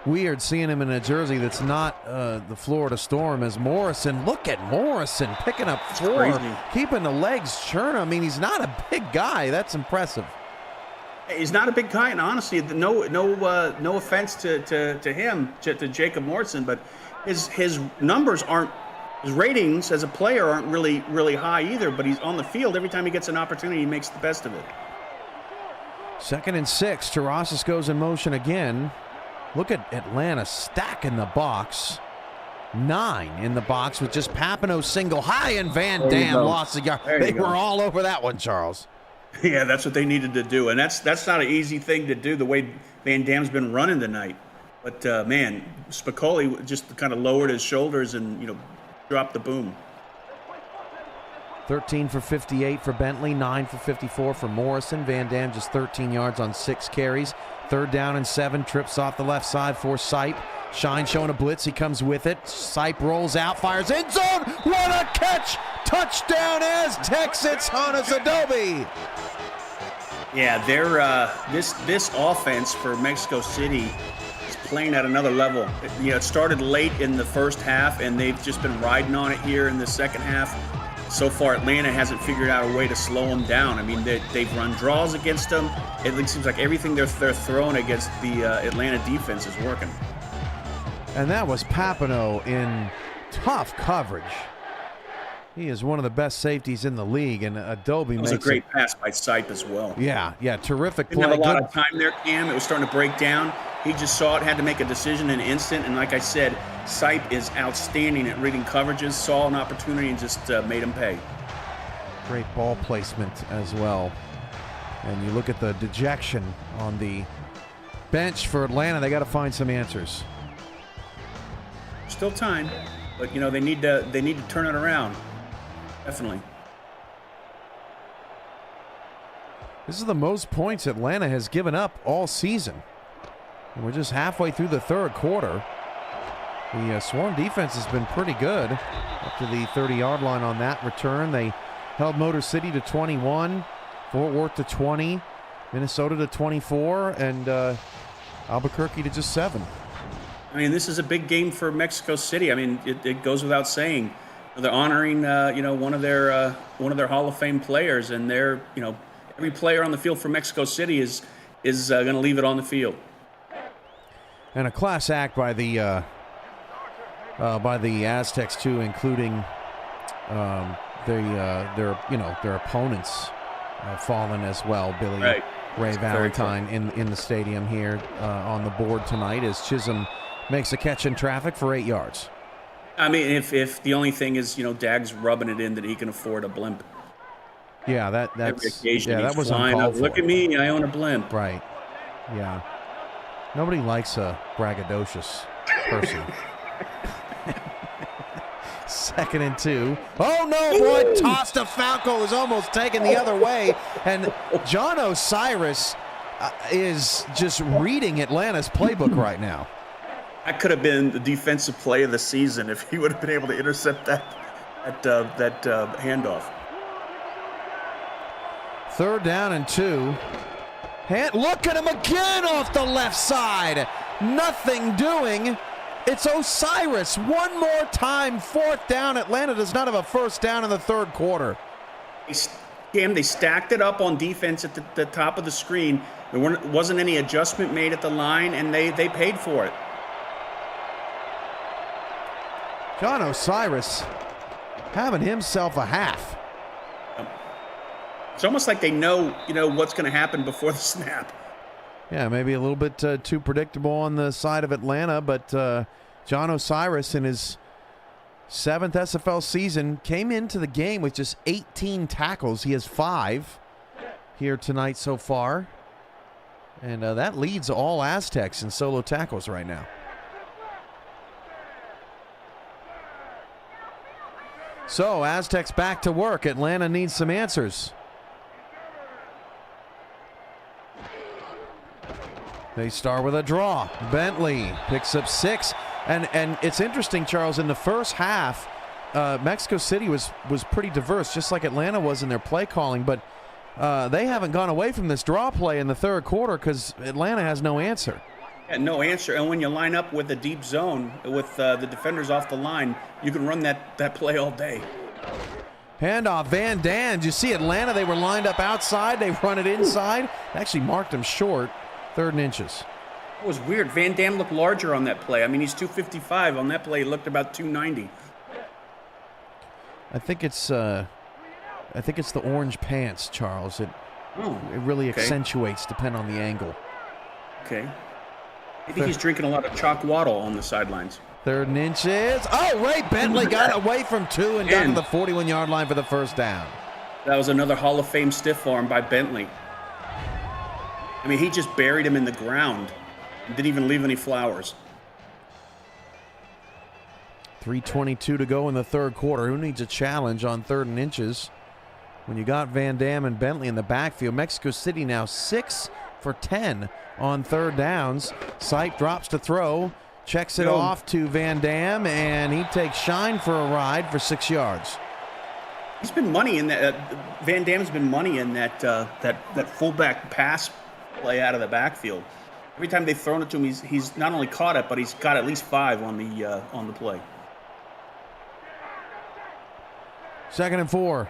weird seeing him in a jersey that's not the Florida Storm. As Morrison, look at Morrison picking up 4, keeping the legs churning. I mean, he's not a big guy. That's impressive. He's not a big guy, and honestly, no offense to him, to Jacob Morrison, but his numbers aren't, his ratings as a player aren't really high either. But he's on the field every time he gets an opportunity, he makes the best of it. 2nd and 6. Terrasas goes in motion again. Look at Atlanta stacking the box. 9 in the box with just Papineau single high, and Van Dam lost the yard. They were all over that one, Charles. Yeah, that's what they needed to do, and that's not an easy thing to do, the way Van Dam's been running tonight. But man, Spicoli just kind of lowered his shoulders and dropped the boom. 13 for 58 for Bentley, 9 for 54 for Morrison. Van Dam just 13 yards on 6 carries. 3rd down and 7, trips off the left side for Sipe. Shine showing a blitz, he comes with it. Sipe rolls out, fires end zone. What a catch! Touchdown Aztecs, it's Hannes Adobe. Yeah, they're this offense for Mexico City is playing at another level. It started late in the first half, and they've just been riding on it here in the second half. So far, Atlanta hasn't figured out a way to slow them down. I mean, they've run draws against them. It seems like everything they're throwing against the Atlanta defense is working. And that was Papineau in tough coverage. He is one of the best safeties in the league, and Adobe makes it. It was a great pass by Sipe as well. Yeah, terrific play. Didn't have a lot of time there, Cam. It was starting to break down. He just saw it, had to make a decision in an instant, and like I said, Sipe is outstanding at reading coverages, saw an opportunity, and just made him pay. Great ball placement as well. And you look at the dejection on the bench for Atlanta. They got to find some answers. Still time, but they need to turn it around. Definitely. This is the most points Atlanta has given up all season. And we're just halfway through the third quarter. The Swarm defense has been pretty good up to the 30-yard line on that return. They held Motor City to 21, Fort Worth to 20, Minnesota to 24, and Albuquerque to just 7. I mean, this is a big game for Mexico City. I mean, it goes without saying. They're honoring, one of their Hall of Fame players, and they're, every player on the field for Mexico City is going to leave it on the field. And a class act by the Aztecs too, including their opponents fallen as well. Billy right. Ray Valentine in the stadium here on the board tonight as Chisholm makes a catch in traffic for 8 yards. I mean, if the only thing is, Dag's rubbing it in that he can afford a blimp. Yeah, that was uncalled for. Look at me, I own a blimp. Right. Yeah. Nobody likes a braggadocious person. 2nd and 2. Oh no, boy! Toss to Falco is almost taken the other way, and John Osiris is just reading Atlanta's playbook right now. That could have been the defensive play of the season if he would have been able to intercept that handoff. 3rd down and 2. Look at him again off the left side. Nothing doing. It's Osiris one more time. 4th down. Atlanta does not have a first down in the third quarter. Cam, they stacked it up on defense at the top of the screen. There wasn't any adjustment made at the line, and they paid for it. John Osiris having himself a half. It's almost like they know, what's going to happen before the snap. Yeah, maybe a little bit too predictable on the side of Atlanta, but John Osiris in his 7th SFL season came into the game with just 18 tackles. He has 5 here tonight so far, and that leads all Aztecs in solo tackles right now. So, Aztecs back to work. Atlanta needs some answers. They start with a draw. Bentley picks up 6. And it's interesting, Charles, in the first half, Mexico City was pretty diverse, just like Atlanta was in their play calling. But they haven't gone away from this draw play in the third quarter because Atlanta has no answer. Yeah, no answer. And when you line up with a deep zone with the defenders off the line, you can run that play all day. Handoff, Van Dan. Did you see Atlanta? They were lined up outside. They run it inside. Actually marked him short. 3rd and inches. It was weird. Van Dam looked larger on that play. I mean, he's 255. On that play, he looked about 290. I think it's the orange pants, Charles. It really accentuates depending on the angle. Okay. Maybe he's drinking a lot of chalk waddle on the sidelines. 3rd and inches. Oh, Ray Bentley got away from 2 and down to the 41-yard line for the first down. That was another Hall of Fame stiff arm by Bentley. I mean, he just buried him in the ground and didn't even leave any flowers. 3:22 to go in the third quarter. Who needs a challenge on 3rd and inches when you got Van Dam and Bentley in the backfield? Mexico City now 6 for 10 on 3rd downs. Sipe drops to throw, checks it off to Van Dam, and he takes Shine for a ride for 6 yards. He's been money in that. Van Dam's been money in that fullback pass play out of the backfield. Every time they've thrown it to him, he's not only caught it, but he's got at least 5 on the play. 2nd and 4.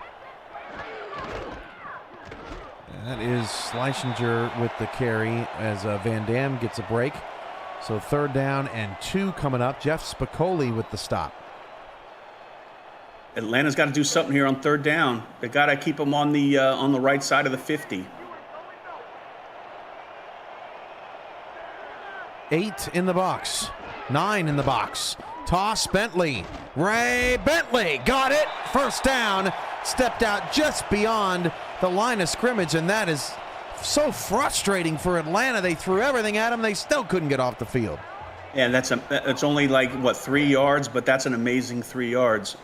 That is Schleichinger with the carry as Van Dam gets a break. So 3rd down and 2 coming up. Jeff Spicoli with the stop. Atlanta's got to do something here on 3rd down. They got to keep him on the right side of the 50. 8 in the box. 9 in the box. Toss Bentley. Ray Bentley got it. 1st down. Stepped out just beyond the line of scrimmage, and that is so frustrating for Atlanta. They threw everything at him. They still couldn't get off the field. Yeah, that's only like, what, 3 yards, but that's an amazing 3 yards.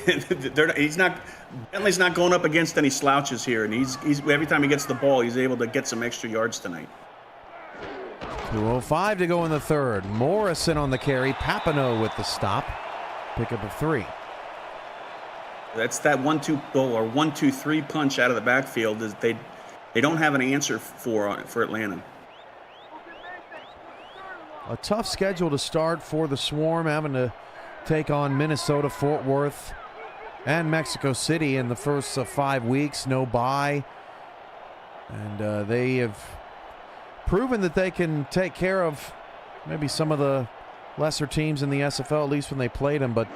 Bentley's not going up against any slouches here, and he's every time he gets the ball, he's able to get some extra yards tonight. 2:05 to go in the 3rd. Morrison on the carry. Papineau with the stop. Pickup of 3. That's that 1-2 or 1-2-3 punch out of the backfield. Is they don't have an answer for Atlanta. A tough schedule to start for the Swarm, having to take on Minnesota, Fort Worth, and Mexico City in the first 5 weeks. No bye. And they have proven that they can take care of maybe some of the lesser teams in the SFL, at least when they played them. But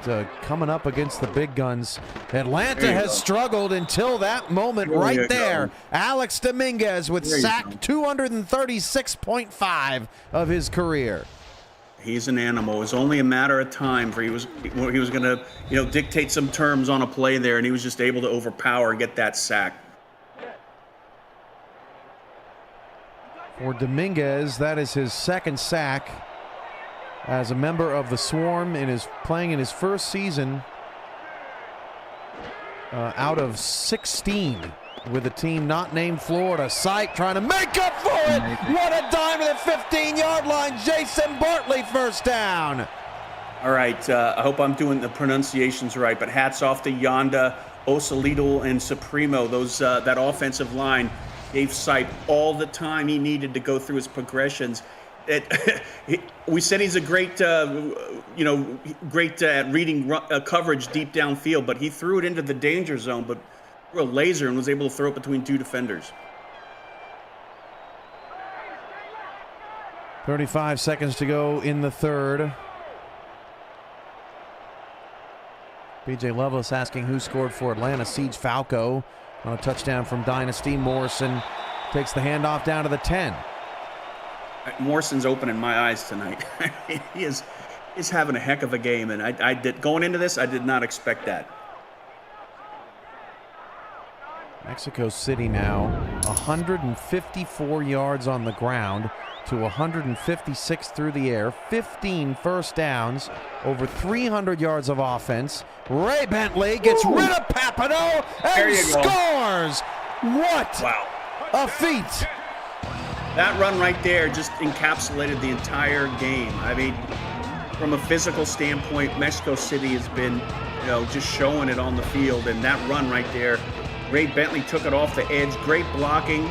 coming up against the big guns, Atlanta has struggled until that moment right there. Alex Dominguez with sack 236.5 of his career. He's an animal. It was only a matter of time for he was going to dictate some terms on a play there, and he was just able to overpower and get that sack. For Dominguez, that is his 2nd sack as a member of the Swarm, playing in his first season out of 16 with a team not named Florida. Sight trying to make up for it. What a dime to the 15-yard line. Jason Bartley, 1st down. All right, I hope I'm doing the pronunciations right, but hats off to Yonda, Osalito, and Supremo. That offensive line gave Sight all the time he needed to go through his progressions. We said he's a great at reading coverage deep downfield, but he threw it into the danger zone, but threw a laser and was able to throw it between 2 defenders. 35 seconds to go in the 3rd. B.J. Loveless asking who scored for Atlanta. Siege Falco on a touchdown from Dynasty. Morrison takes the handoff down to the 10. Morrison's opening my eyes tonight. He is having a heck of a game, and I did going into this, I did not expect that. Mexico City now 154 yards on the ground to 156 through the air, 15 1st downs, over 300 yards of offense. Ray Bentley ggets rid of Papineau and scores! What a feat! That run right there just encapsulated the entire game. I mean, from a physical standpoint, Mexico City has been, just showing it on the field, and that run right there, Ray Bentley took it off the edge. Great blocking.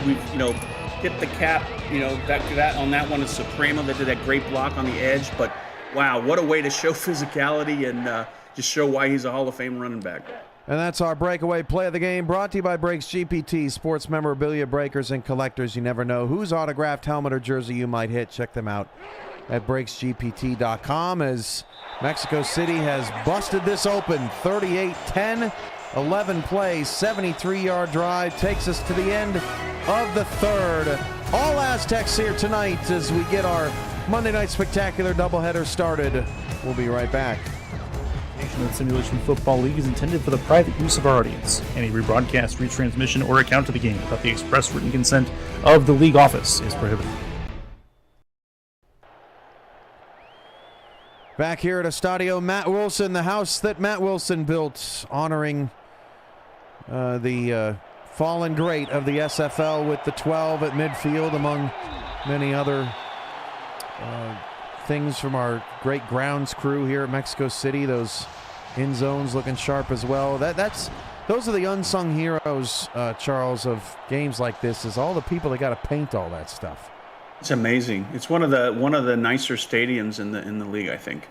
We've tipped the cap, that on that one is Supremo that did that great block on the edge. But wow, what a way to show physicality and just show why he's a Hall of Fame running back. And that's our breakaway play of the game, brought to you by Breaks GPT, sports memorabilia breakers and collectors. You never know whose autographed helmet or jersey you might hit. Check them out at breaksgpt.com as Mexico City has busted this open. 38-10, 11 plays, 73-yard drive takes us to the end of the 3rd. All Aztecs here tonight as we get our Monday Night Spectacular doubleheader started. We'll be right back. The Simulation Football League is intended for the private use of our audience. Any rebroadcast, retransmission, or account of the game without the express written consent of the league office is prohibited. Back here at Estadio Matt Wilson, the house that Matt Wilson built, honoring the fallen great of the SFL with the 12 at midfield, among many other things from our great grounds crew here at Mexico City. Those End zone's looking sharp as well. Those are the unsung heroes, Charles, of games like this, is all the people that got to paint all that stuff. It's amazing. It's one of the nicer stadiums in the league, I think.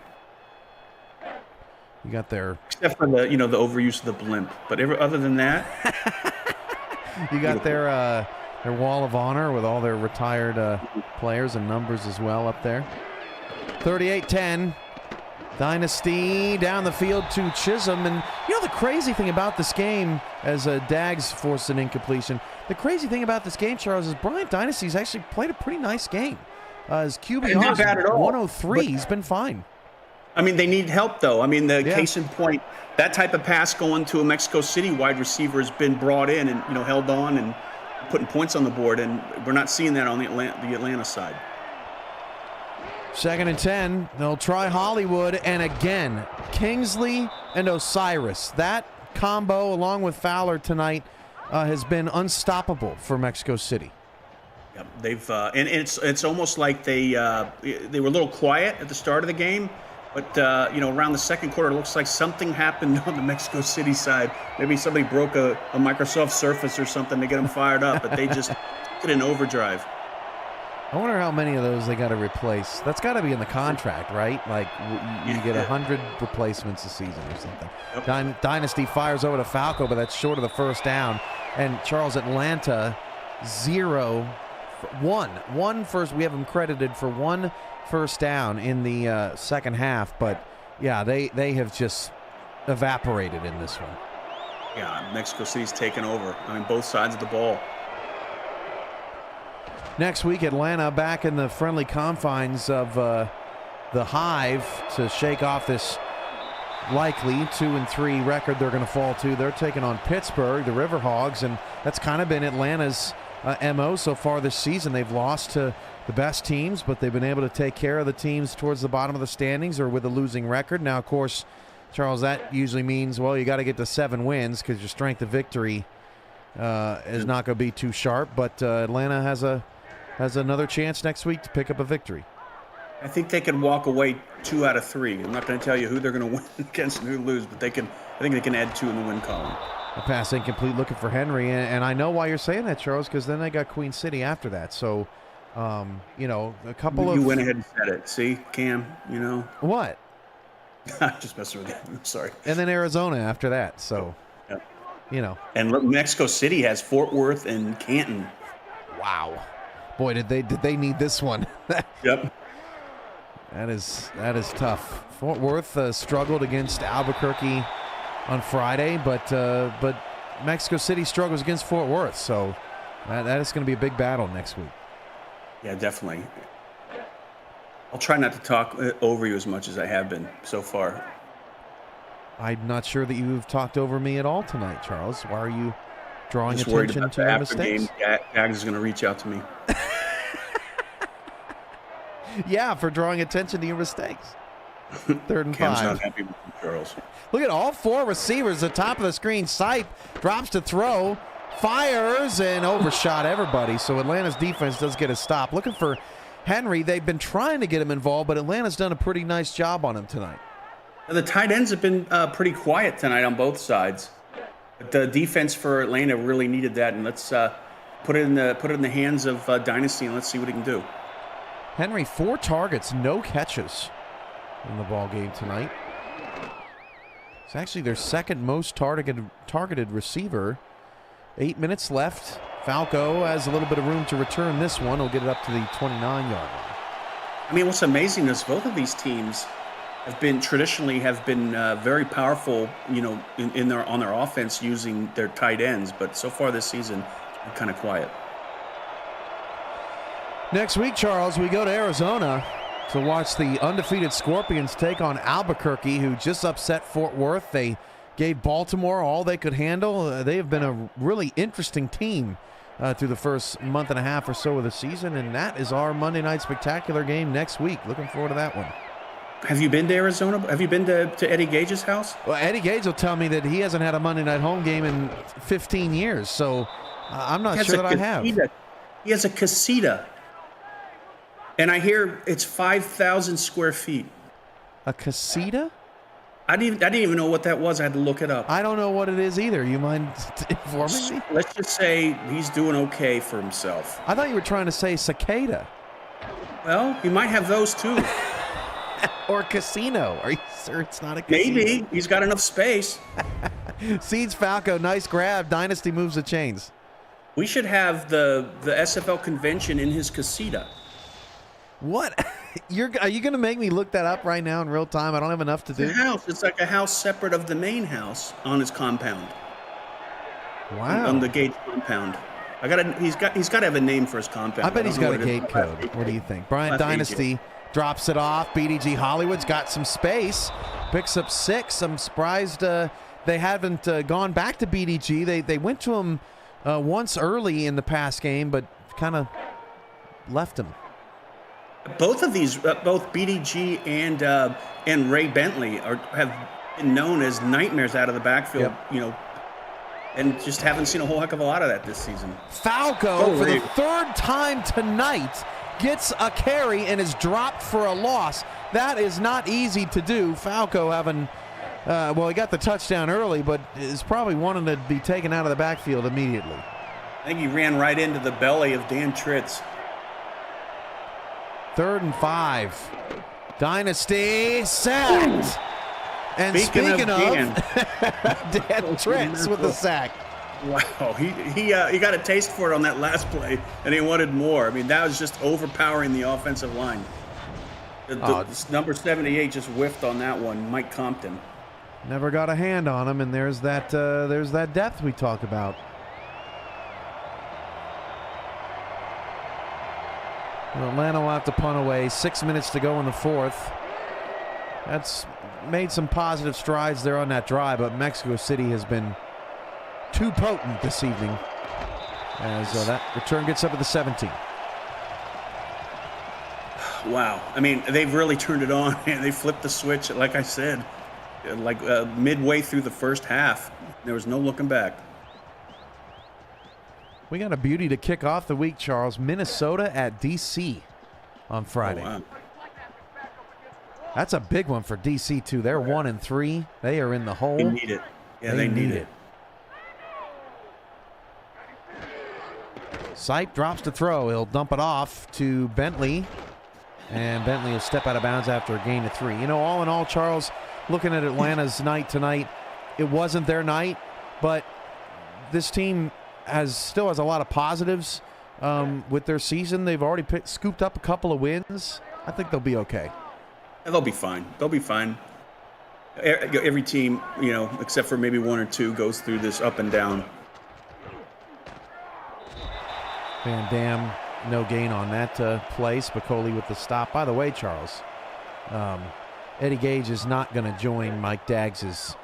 You got their, except for the overuse of the blimp, but other than that, you got their wall of honor with all their retired players and numbers as well up there. 38-10. Dynasty down the field to Chisholm. And the crazy thing about this game, as Dags forced an incompletion, the crazy thing about this game, Charles, is Bryant Dynasty's actually played a pretty nice game. His QBR is 103. He's been fine. I mean, they need help, though. I mean, case in point, that type of pass going to a Mexico City wide receiver has been brought in and held on and putting points on the board, and we're not seeing that on the Atlanta side. 2nd and 10. They'll try Hollywood, and again, Kingsley and Osiris. That combo, along with Fowler tonight, has been unstoppable for Mexico City. Yep, they've and it's almost like they were a little quiet at the start of the game, but around the second quarter, it looks like something happened on the Mexico City side. Maybe somebody broke a Microsoft Surface or something to get them fired up, but they just did an overdrive. I wonder how many of those they got to replace. That's got to be in the contract, right? Like you get 100 replacements a season or something. Yep. Dynasty fires over to Falco, but that's short of the first down. And Charles, Atlanta, 1 first. We have them credited for 1 first down in the second half, but yeah, they have just evaporated in this one. Yeah, Mexico City's taken over. I mean, both sides of the ball. Next week, Atlanta back in the friendly confines of the Hive to shake off this likely 2-3 record they're going to fall to. They're taking on Pittsburgh, the Riverhogs, and that's kind of been Atlanta's MO so far this season. They've lost to the best teams, but they've been able to take care of the teams towards the bottom of the standings or with a losing record. Now, of course, Charles, that usually means, well, you got to get to 7 wins because your strength of victory is not going to be too sharp, but Atlanta has another chance next week to pick up a victory. I think they can walk away 2 out of 3. I'm not going to tell you who they're going to win against and who lose, but I think they can add 2 in the win column. A pass incomplete, looking for Henry, and I know why you're saying that, Charles, because then they got Queen City after that. So, a couple of... You went ahead and said it. See, Cam, What? Just messing with you. I'm sorry. And then Arizona after that, so, And look, Mexico City has Fort Worth and Canton. Wow. Boy, did they need this one. Yep. That is tough. Fort Worth struggled against Albuquerque on Friday, but Mexico City struggles against Fort Worth, so that is going to be a big battle next week. Yeah, definitely. I'll try not to talk over you as much as I have been so far. I'm not sure that you've talked over me at all tonight, Charles. Why are you drawing attention to your mistakes? Gags is going to reach out to me. Yeah, for drawing attention to your mistakes. 3rd and 5. Cam's not happy with you, Charles. Look at all 4 receivers at the top of the screen. Sipe drops to throw, fires, and overshot everybody. So Atlanta's defense does get a stop. Looking for Henry. They've been trying to get him involved, but Atlanta's done a pretty nice job on him tonight. The tight ends have been pretty quiet tonight on both sides. But the defense for Atlanta really needed that, and let's put it in the hands of Dynasty, and let's see what he can do. Henry, 4 targets, no catches in the ball game tonight. It's actually their second most targeted receiver. 8 minutes left. Falco has a little bit of room to return this one. He'll get it up to the 29-yard line. I mean, what's amazing is both of these teams have been very powerful, on their offense using their tight ends. But so far this season, it's been kind of quiet. Next week, Charles, we go to Arizona to watch the undefeated Scorpions take on Albuquerque, who just upset Fort Worth. They gave Baltimore all they could handle. They have been a really interesting team through the first month and a half or so of the season, and that is our Monday Night Spectacular game next week. Looking forward to that one. Have you been to Arizona? Have you been to Eddie Gage's house? Well, Eddie Gage will tell me that he hasn't had a Monday Night home game in 15 years, so I'm not sure that I have. He has a casita. And I hear it's 5,000 square feet. A casita? I didn't even know what that was. I had to look it up. I don't know what it is either. You mind informing me? Let's just say he's doing okay for himself. I thought you were trying to say cicada. Well, he might have those too. Or casino. Are you sure it's not a casino? Maybe. He's got enough space. Seeds Falco, nice grab. Dynasty moves the chains. We should have the SFL convention in his casita. What? Are you going to make me look that up right now in real time? I don't have enough to do. It's a house. It's like a house separate of the main house on his compound. Wow. On the gate compound. He's got to have a name for his compound. I bet he's got a gate is. code. What do you think? Bryant Dynasty drops it off. BDG Hollywood's got some space. Picks up 6. I'm surprised they haven't gone back to BDG. They went to him once early in the past game, but kind of left him. Both of these, both BDG and Ray Bentley have been known as nightmares out of the backfield, and just haven't seen a whole heck of a lot of that this season. Falco, for the 3rd time tonight, gets a carry and is dropped for a loss. That is not easy to do. Falco having, he got the touchdown early, but is probably wanting to be taken out of the backfield immediately. I think he ran right into the belly of Dan Tritz. 3rd and 5. Dynasty sacked. And speaking of Dan Tritz with the sack. Wow, he got a taste for it on that last play, and he wanted more. I mean, that was just overpowering the offensive line. Number 78 just whiffed on that one, Mike Compton. Never got a hand on him, and there's that depth we talk about. Atlanta will have to punt away. 6 minutes to go in the 4th. That's made some positive strides there on that drive, but Mexico City has been too potent this evening as that return gets up at the 17. Wow. I mean, they've really turned it on, and they flipped the switch, like I said, midway through the first half. There was no looking back. We got a beauty to kick off the week, Charles. Minnesota at D.C. on Friday. Oh, wow. That's a big one for D.C. too. They're 1-3. They are in the hole. They need it. Yeah, they need it. Sipe drops to throw. He'll dump it off to Bentley. And Bentley will step out of bounds after a gain of 3. All in all, Charles, looking at Atlanta's night tonight, it wasn't their night, but this team still has a lot of positives with their season. They've already scooped up a couple of wins. I think they'll be okay. Yeah, they'll be fine. They'll be fine. Every team, except for maybe 1 or 2, goes through this up and down. Van Dam, no gain on that play. Spicoli with the stop. By the way, Charles, Eddie Gage is not going to join Mike Daggs'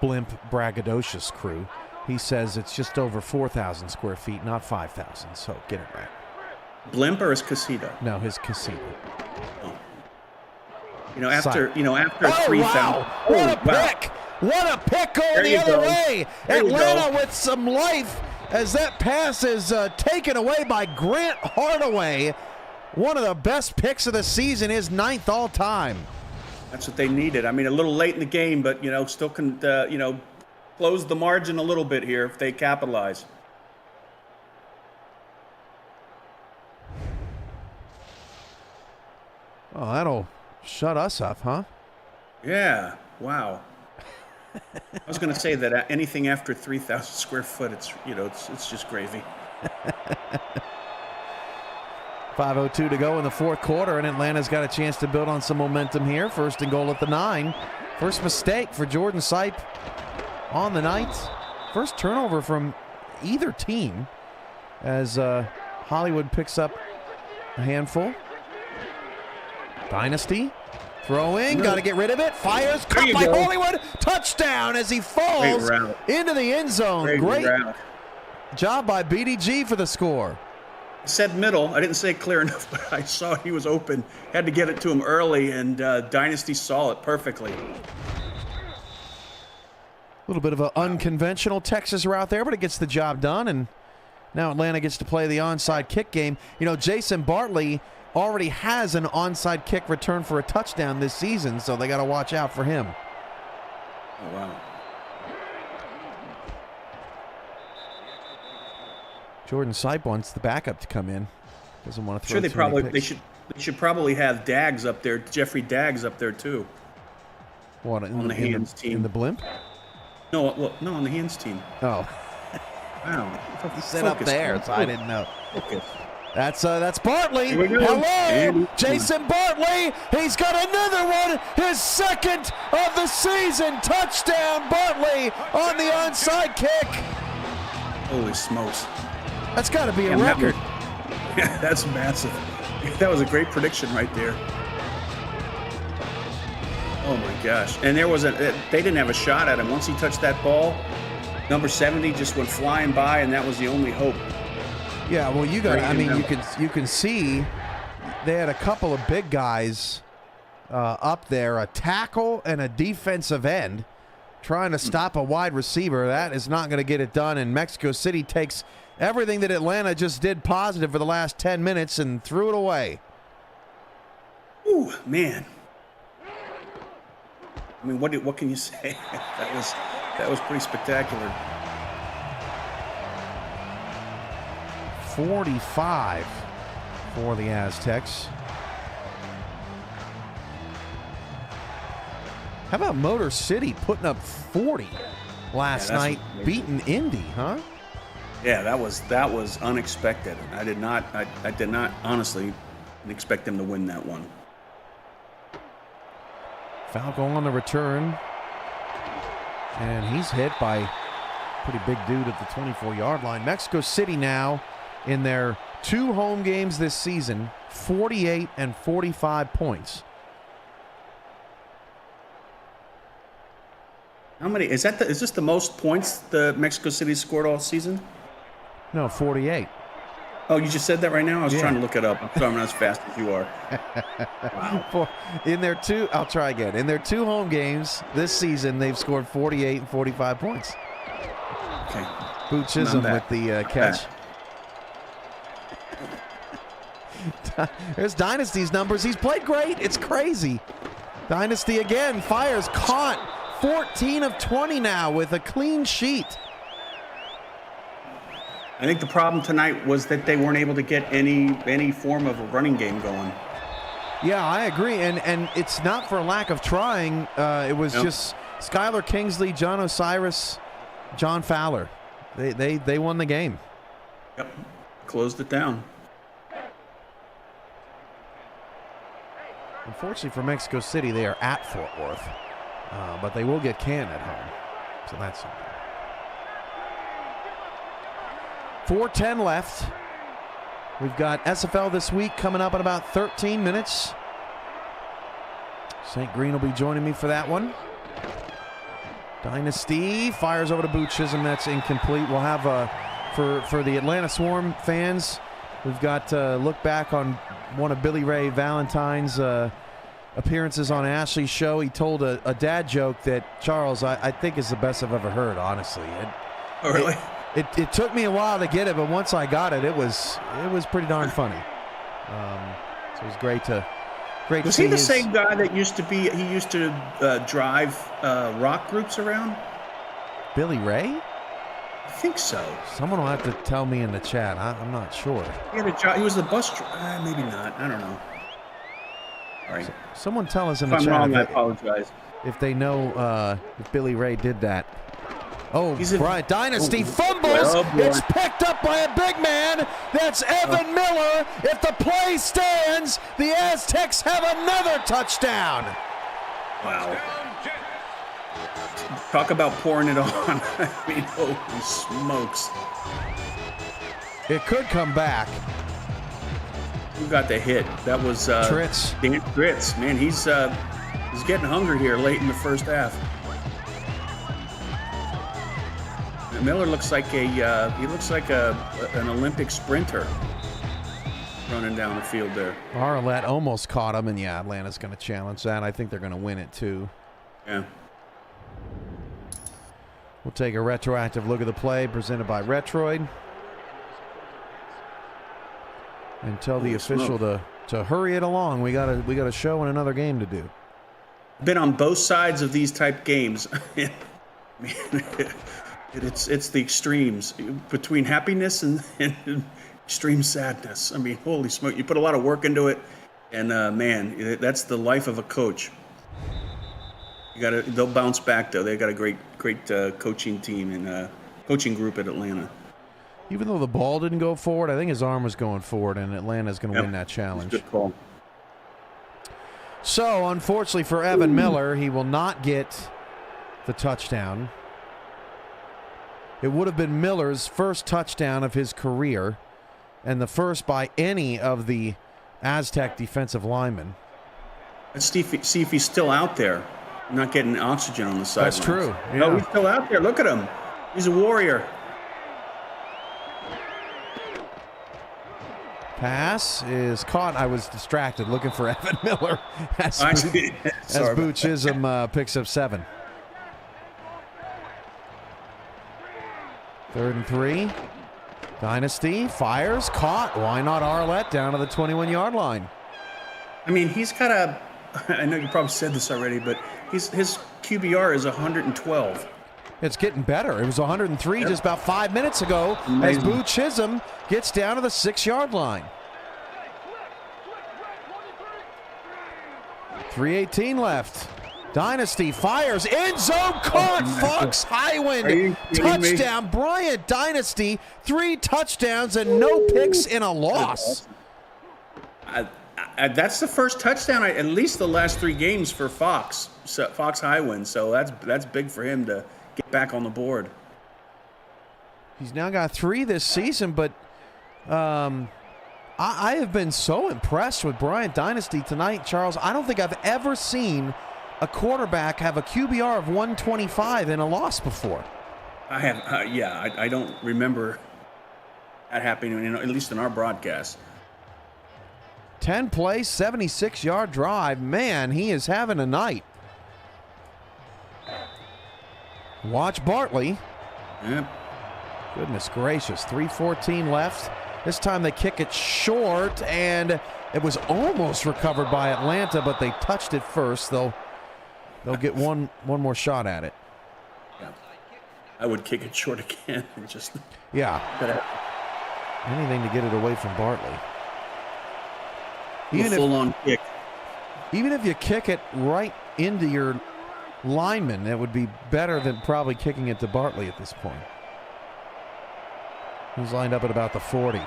blimp braggadocious crew. He says it's just over 4,000 square feet, not 5,000. So get it right. Blimp or his casita? No, his casita. Oh. After 3,000. Wow. What a pick! What a pick going the other way! Atlanta with some life as that pass is taken away by Grant Hardaway. One of the best picks of the season, his 9th all time. That's what they needed. I mean, a little late in the game, but still can close the margin a little bit here if they capitalize. Oh, that'll shut us up, huh? Yeah. Wow. I was going to say that anything after 3,000 square foot, it's just gravy. 5:02 to go in the 4th quarter, and Atlanta's got a chance to build on some momentum here. 1st and goal at the 9. First mistake for Jordan Sipe on the night. First turnover from either team as Hollywood picks up a handful. Dynasty throwing, got to get rid of it. Fires, caught by Hollywood. Touchdown as he falls into the end zone. Great job by BDG for the score. I said middle. I didn't say clear enough, but I saw he was open. Had to get it to him early, and Dynasty saw it perfectly. A little bit of an unconventional Texas route there, but it gets the job done, and now Atlanta gets to play the onside kick game. Jason Bartley already has an onside kick return for a touchdown this season, so they got to watch out for him. Oh, wow. Jordan Sipe wants the backup to come in. Doesn't want to throw Sure, too many they picks. should probably have Daggs up there, Jeffrey Daggs up there too. What, on the hands team? In the blimp? No, on the hands team. Oh. Wow. He said up there, so I didn't know. Focus. That's Bartley. Here we go. Hello, And Jason Bartley. He's got another one. His second of the season. Touchdown, Bartley on the onside kick. Holy smokes. That's got to be a And that record. Yeah, that's massive. That was a great prediction right there. Oh my gosh. And they didn't have a shot at him. Once he touched that ball, number 70 just went flying by, and that was the only hope. Yeah, well, you can see they had a couple of big guys up there, a tackle and a defensive end, trying to stop a wide receiver. That is not going to get it done, and Mexico City takes everything that Atlanta just did positive for the last 10 minutes and threw it away. Ooh, man. I mean, what can you say? That was pretty spectacular. 45 for the Aztecs. How about Motor City putting up 40 last night, beating Indy, huh? Yeah, that was unexpected. I did not honestly expect them to win that one. Falco on the return, and he's hit by a pretty big dude at the 24-yard line. Mexico City now in their 2 home games this season, 48 and 45 points. How many is this the most points the Mexico City scored all season? No, 48. Oh, you just said that right now? I was Yeah. trying to look it up. I'm sorry I'm not as fast as you are. Wow. I'll try again. In their 2 home games this season, they've scored 48 and 45 points. Okay. Boot Chisholm with the catch. There's Dynasty's numbers. He's played great. It's crazy. Dynasty again fires, caught. 14 of 20 now with a clean sheet. I think the problem tonight was that they weren't able to get any form of a running game going. Yeah, I agree, and it's not for lack of trying. It was just Skylar Kingsley, John Osiris, John Fowler. They won the game. Yep, closed it down. Unfortunately for Mexico City, they are at Fort Worth, but they will get Canton at home, so that's something. 4:10 left. We've got SFL this week coming up in about 13 minutes. St. Green will be joining me for that one. Dynasty fires over to Boot Chisholm. That's incomplete. We'll have for the Atlanta Swarm fans, we've got look back on one of Billy Ray Valentine's appearances on Ashley's show. He told a dad joke that, Charles, I think is the best I've ever heard, honestly. Oh, really? It took me a while to get it, but once I got it, it was pretty darn funny. So it was great to Was see he the his- same guy that used to drive rock groups around? Billy Ray? I think so. Someone will have to tell me in the chat. I'm not sure. He had a job. He was the bus driver. Maybe not. I don't know. All right. Someone tell us in If the I'm chat wrong, I apologize. if they know if Billy Ray did that. Oh, He's in- Brian Dynasty Oh, fumbles. oh, boy. It's picked up by a big man. That's Evan Miller. If the play stands, the Aztecs have another touchdown. Wow. Talk about pouring it on. I mean, holy smokes. It could come back. Who got the hit? That was Tritz. Dan Tritz. Man, he's getting hungry here late in the first half. Miller looks like an Olympic sprinter running down the field there. Arlette almost caught him, and yeah, Atlanta's going to challenge that. I think they're going to win it too. Yeah. We'll take a retroactive look at the play presented by Retroid. And tell the Holy official to hurry it along. We got a show and another game to do. been on both sides of these type games. It's the extremes between happiness and extreme sadness. I mean, holy smoke! You put a lot of work into it, and man, that's the life of a coach. They'll bounce back though. They got a great coaching team and coaching group at Atlanta. Even though the ball didn't go forward, I think his arm was going forward, and Atlanta's going to win that challenge. Good call. So, unfortunately for Evan Miller, he will not get the touchdown. It would have been Miller's first touchdown of his career, and the first by any of the Aztec defensive linemen. Let's see if he's still out there, not getting oxygen on the sidelines. That's true. Yeah. No, he's still out there. Look at him. He's a warrior. Pass is caught. I was distracted looking for Evan Miller as Boot Chisholm picks up 7. 3rd and 3. Dynasty fires, caught. Why not Arlette down to the 21-yard line? I mean, he's got a. I know you probably said this already, but his QBR is 112. It's getting better. It was 103 just about 5 minutes ago. Amazing. As Boot Chisholm gets down to the 6-yard line. 3:18 left. Dynasty fires, end zone caught, Fox Highwind, touchdown, Bryant Dynasty, 3 touchdowns and no picks in a loss. That's the first touchdown, at least the last 3 games for Fox Highwind, so that's big for him to get back on the board. He's now got 3 this season, but I have been so impressed with Bryant Dynasty tonight, Charles. I don't think I've ever seen a quarterback have a QBR of 125 in a loss before. I have, I don't remember that happening, at least in our broadcast. 10 plays, 76-yard drive. Man, he is having a night. Watch Bartley. Yep. Goodness gracious, 3:14 left. This time they kick it short, and it was almost recovered by Atlanta, but they touched it first. They'll get one more shot at it. Yeah. I would kick it short again and just anything to get it away from Bartley. Even full-on kick. Even if you kick it right into your lineman, it would be better than probably kicking it to Bartley at this point. He's lined up at about the 40.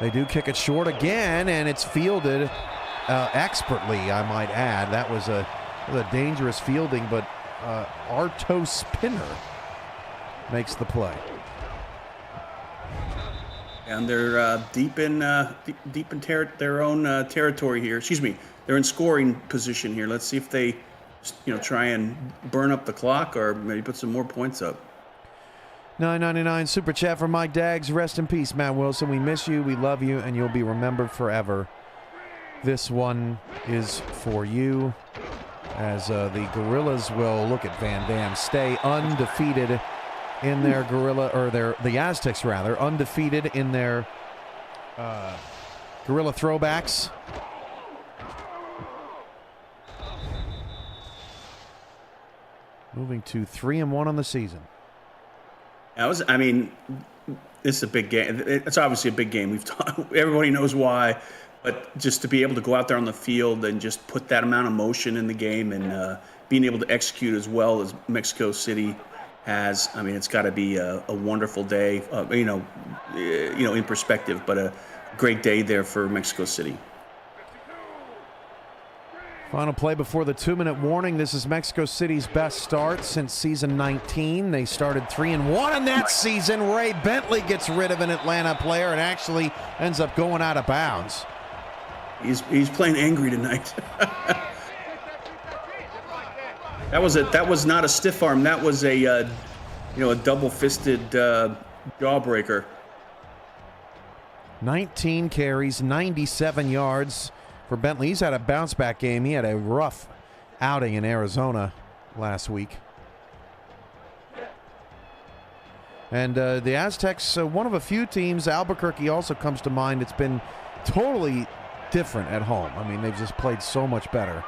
They do kick it short again, and it's fielded expertly, I might add. That was a dangerous fielding, but Arto Spinner makes the play. And they're deep in their own territory here. Excuse me, they're in scoring position here. Let's see if they, try and burn up the clock or maybe put some more points up. $9.99 super chat from Mike Daggs. Rest in peace, Matt Wilson. We miss you, we love you, and you'll be remembered forever. This one is for you, as the Gorillas will look at Van Dam. Stay undefeated in their the Aztecs rather, undefeated in their Gorilla throwbacks. Moving to 3-1 on the season. This is a big game. It's obviously a big game. Everybody knows why, but just to be able to go out there on the field and just put that amount of motion in the game and being able to execute as well as Mexico City has, it's got to be a wonderful day. In perspective, but a great day there for Mexico City. Final play before the 2-minute warning. This is Mexico City's best start since season 19. They started 3-1 in that season. Ray Bentley gets rid of an Atlanta player and actually ends up going out of bounds. He's playing angry tonight. That was not a stiff arm. That was a double-fisted jawbreaker. 19 carries, 97 yards. For Bentley, he's had a bounce-back game. He had a rough outing in Arizona last week. And the Aztecs, one of a few teams, Albuquerque also comes to mind. It's been totally different at home. They've just played so much better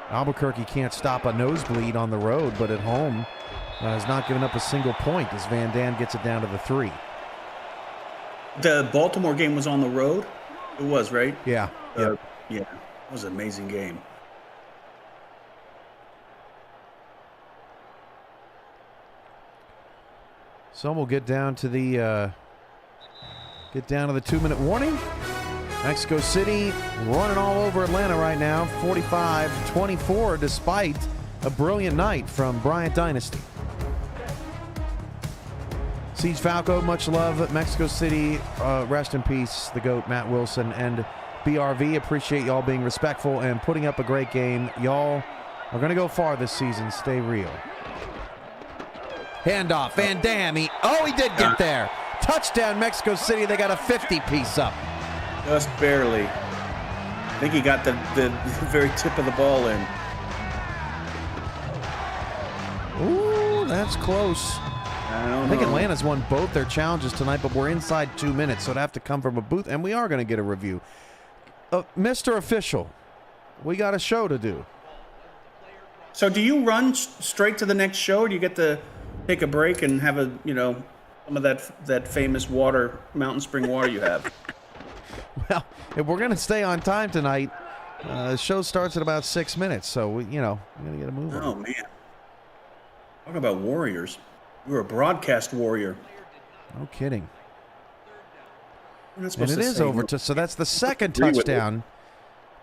Albuquerque can't stop a nosebleed on the road, but at home has not given up a single point as Van Dam gets it down to the 3. The Baltimore game was on the road? It was, right? Yeah. Yeah. It was an amazing game. So we'll get down to the 2-minute warning. Mexico City running all over Atlanta right now, 45-24, despite a brilliant night from Bryant Dynasty. Siege Falco, much love. Mexico City, rest in peace, the GOAT, Matt Wilson. And BRV, appreciate y'all being respectful and putting up a great game. Y'all are going to go far this season. Stay real. Handoff, Van Dam. He did get there. Touchdown, Mexico City. They got a 50-piece up. Just barely. I think he got the very tip of the ball in. Ooh, that's close. I think Atlanta's won both their challenges tonight, but we're inside 2 minutes, so it'd have to come from a booth, and we are going to get a review. Mr. Official, we got a show to do. So do you run straight to the next show, or do you get to take a break and have some of that famous mountain spring water you have? Well, if we're going to stay on time tonight, the show starts at about 6 minutes, so we're going to get a move on. Oh, man. Talk about warriors. You're a broadcast warrior. No kidding. And it is over. So that's the second touchdown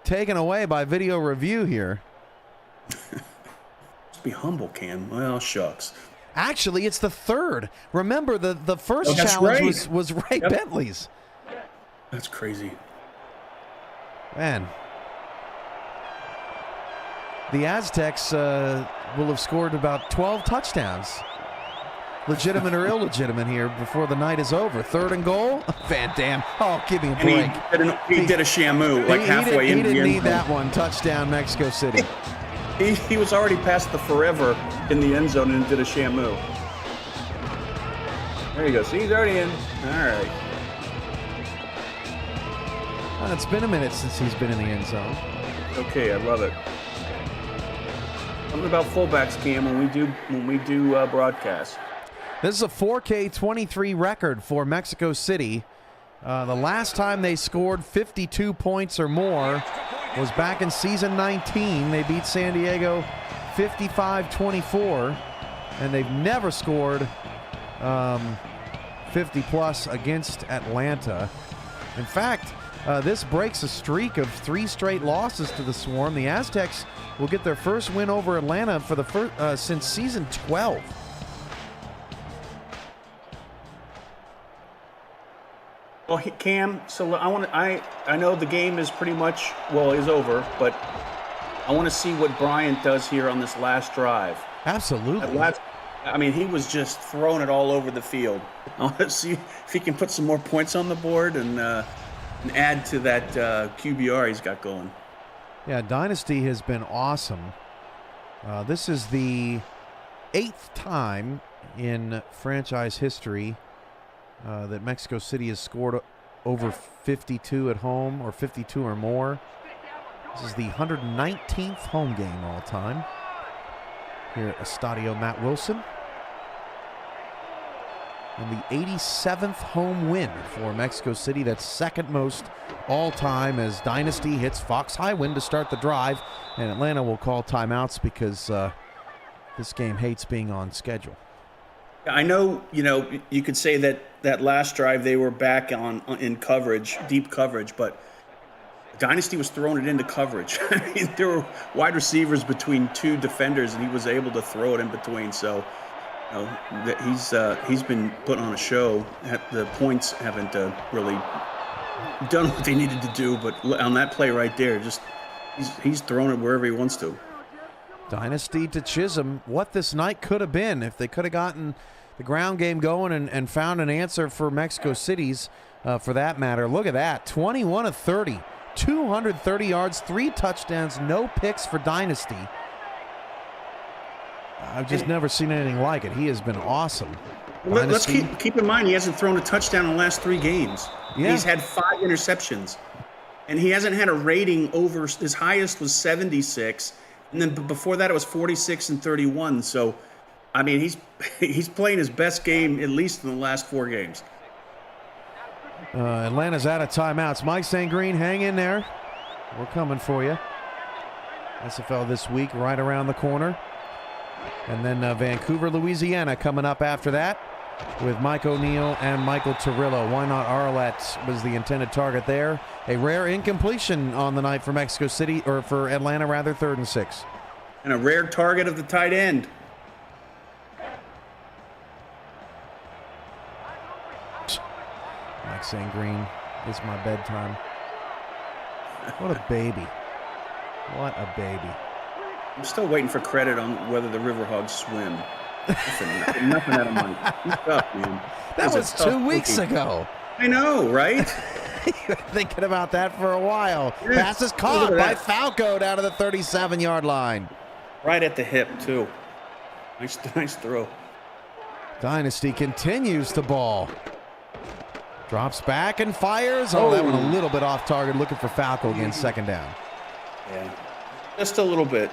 taken away by video review here. Just be humble, Cam. Well, shucks. Actually, it's the third. Remember, the first challenge was Ray Bentley's. That's crazy. Man. The Aztecs will have scored about 12 touchdowns. Legitimate or illegitimate here before the night is over. 3rd and goal. Van Dam. Oh, give me a break. He did a Shamu halfway in. He didn't need that one. Touchdown, Mexico City. He was already past the forever in the end zone and did a Shamu. There you go. See, he's already in. All right. It's been a minute since he's been in the end zone. Okay, I love it. Something about fullbacks, Cam, when we do broadcasts. This is a 4K 23 record for Mexico City. The last time they scored 52 points or more was back in season 19. They beat San Diego 55-24, and they've never scored 50-plus against Atlanta. In fact, this breaks a streak of 3 straight losses to the Swarm. The Aztecs will get their first win over Atlanta for the first since season 12. Well, Cam, so I know the game is pretty much is over, but I want to see what Bryant does here on this last drive. Absolutely. He was just throwing it all over the field. I want to see if he can put some more points on the board and add to that QBR he's got going. Yeah, Dynasty has been awesome. This is the 8th time in franchise history that Mexico City has scored over 52 at home or 52 or more. This is the 119th home game all time here at Estadio Matt Wilson. And the 87th home win for Mexico City. That's second most all time as Dynasty hits Fox Highwind to start the drive. And Atlanta will call timeouts because this game hates being on schedule. I know, you could say that last drive they were back in coverage, deep coverage, but Dynasty was throwing it into coverage. There were wide receivers between 2 defenders, and he was able to throw it in between. So, he's been put on a show. The points haven't really done what they needed to do, but on that play right there, just he's throwing it wherever he wants to. Dynasty to Chisholm, what this night could have been if they could have gotten the ground game going and found an answer for Mexico City's, for that matter. Look at that, 21 of 30, 230 yards, 3 touchdowns, no picks for Dynasty. I've just never seen anything like it. He has been awesome. Let's keep in mind he hasn't thrown a touchdown in the last 3 games. Yeah. He's had 5 interceptions. and he hasn't had a rating over, his highest was 76, and then before that it was 46 and 31. So, I mean, he's playing his best game at least in the last 4 games. Atlanta's out of timeouts. Mike St. Green, hang in there. We're coming for you. SFL this week, right around the corner. And then Vancouver, Louisiana coming up after that with Mike O'Neill and Michael Torillo. Why not Arlette was the intended target there. A rare incompletion on the night for Mexico City, or for Atlanta rather, 3rd and 6. And a rare target of the tight end. Mike St. Green, it's my bedtime. What a baby. What a baby. I'm still waiting for credit on whether the Riverhogs swim. Nothing out of money. He's tough, man. That was 2 weeks ago. I know, right? You're thinking about that for a while. Yeah. Pass is caught by Falco down to the 37-yard line. Right at the hip, too. Nice throw. Dynasty continues to ball. Drops back and fires. Oh, that one a little bit off target. Looking for Falco again, 2nd down. Yeah, just a little bit.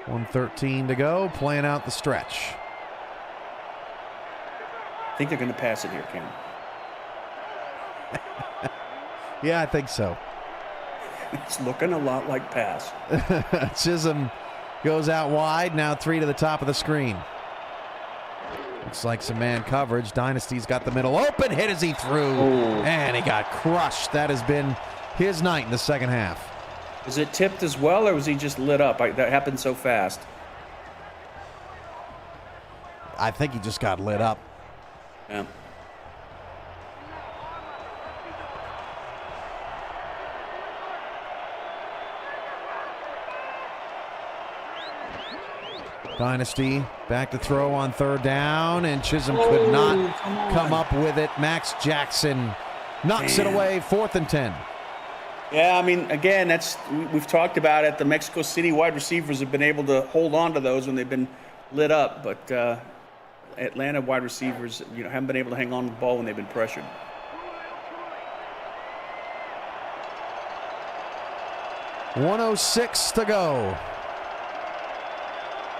$1:13 to go, playing out the stretch. I think they're going to pass it here, Cam. Yeah, I think so. It's looking a lot like pass. Chisholm goes out wide, now 3 to the top of the screen. Looks like some man coverage. Dynasty's got the middle open, hit as he threw, and he got crushed. That has been his night in the second half. Was it tipped as well, or was he just lit up? That happened so fast. I think he just got lit up. Yeah. Dynasty back to throw on 3rd down, and Chisholm could not come up with it. Max Jackson knocks it away, 4th and 10. Yeah, I mean, again, we've talked about it. The Mexico City wide receivers have been able to hold on to those when they've been lit up, but Atlanta wide receivers, haven't been able to hang on to the ball when they've been pressured. $1:06 to go.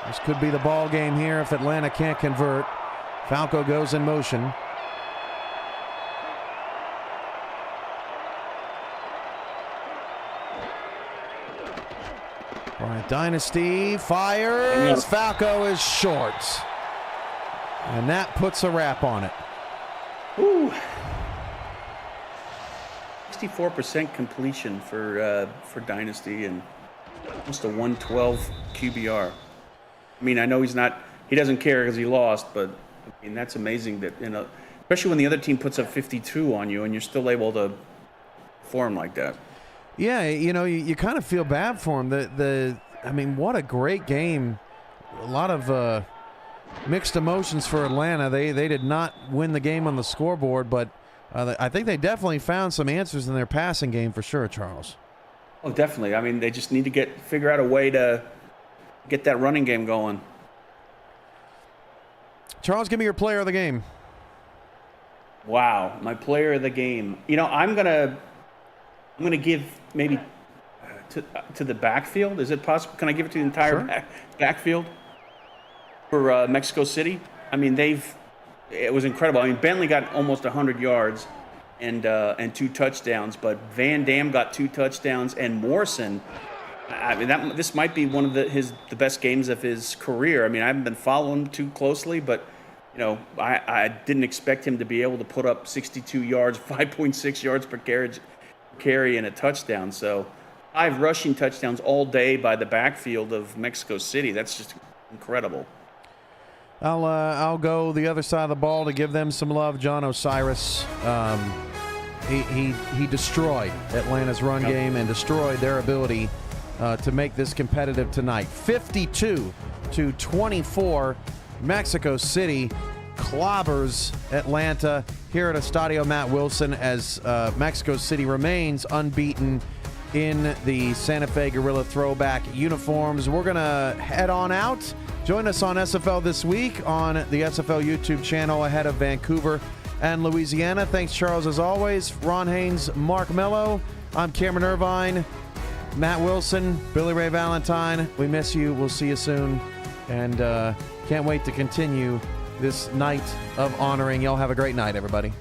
This could be the ball game here if Atlanta can't convert. Falco goes in motion. Bryant Dynasty fires. Falco is short. And that puts a wrap on it. Ooh. 64% completion for Dynasty and almost a 112 QBR. I mean, I know he doesn't care because he lost, but I mean, that's amazing that, especially when the other team puts up 52 on you and you're still able to perform like that. Yeah, you kind of feel bad for him. I mean, what a great game. A lot of mixed emotions for Atlanta. They did not win the game on the scoreboard, but I think they definitely found some answers in their passing game for sure, Charles. Oh, definitely. I mean, they just need to figure out a way to get that running game going. Charles, give me your player of the game. Wow, my player of the game. I'm gonna give maybe to the backfield. Is it possible? Can I give it to the entire backfield for Mexico City? I mean, it was incredible. I mean, Bentley got almost 100 yards and 2 touchdowns, but Van Dam got 2 touchdowns, and Morrison. I mean, this might be one of the best games of his career. I mean, I haven't been following him too closely, but I didn't expect him to be able to put up 62 yards, 5.6 yards per carry, and a touchdown. So 5 rushing touchdowns all day by the backfield of Mexico City. That's just incredible. I'll go the other side of the ball to give them some love. John Osiris. He destroyed Atlanta's run game and destroyed their ability to make this competitive tonight. 52-24, Mexico City clobbers Atlanta here at Estadio Matt Wilson as Mexico City remains unbeaten in the Santa Fe Gorilla throwback uniforms. We're going to head on out. Join us on SFL this week on the SFL YouTube channel ahead of Vancouver and Louisiana. Thanks, Charles, as always. Ron Haynes, Mark Mello. I'm Cameron Irvine, Matt Wilson, Billy Ray Valentine. We miss you. We'll see you soon. And can't wait to continue this night of honoring. Y'all have a great night, everybody.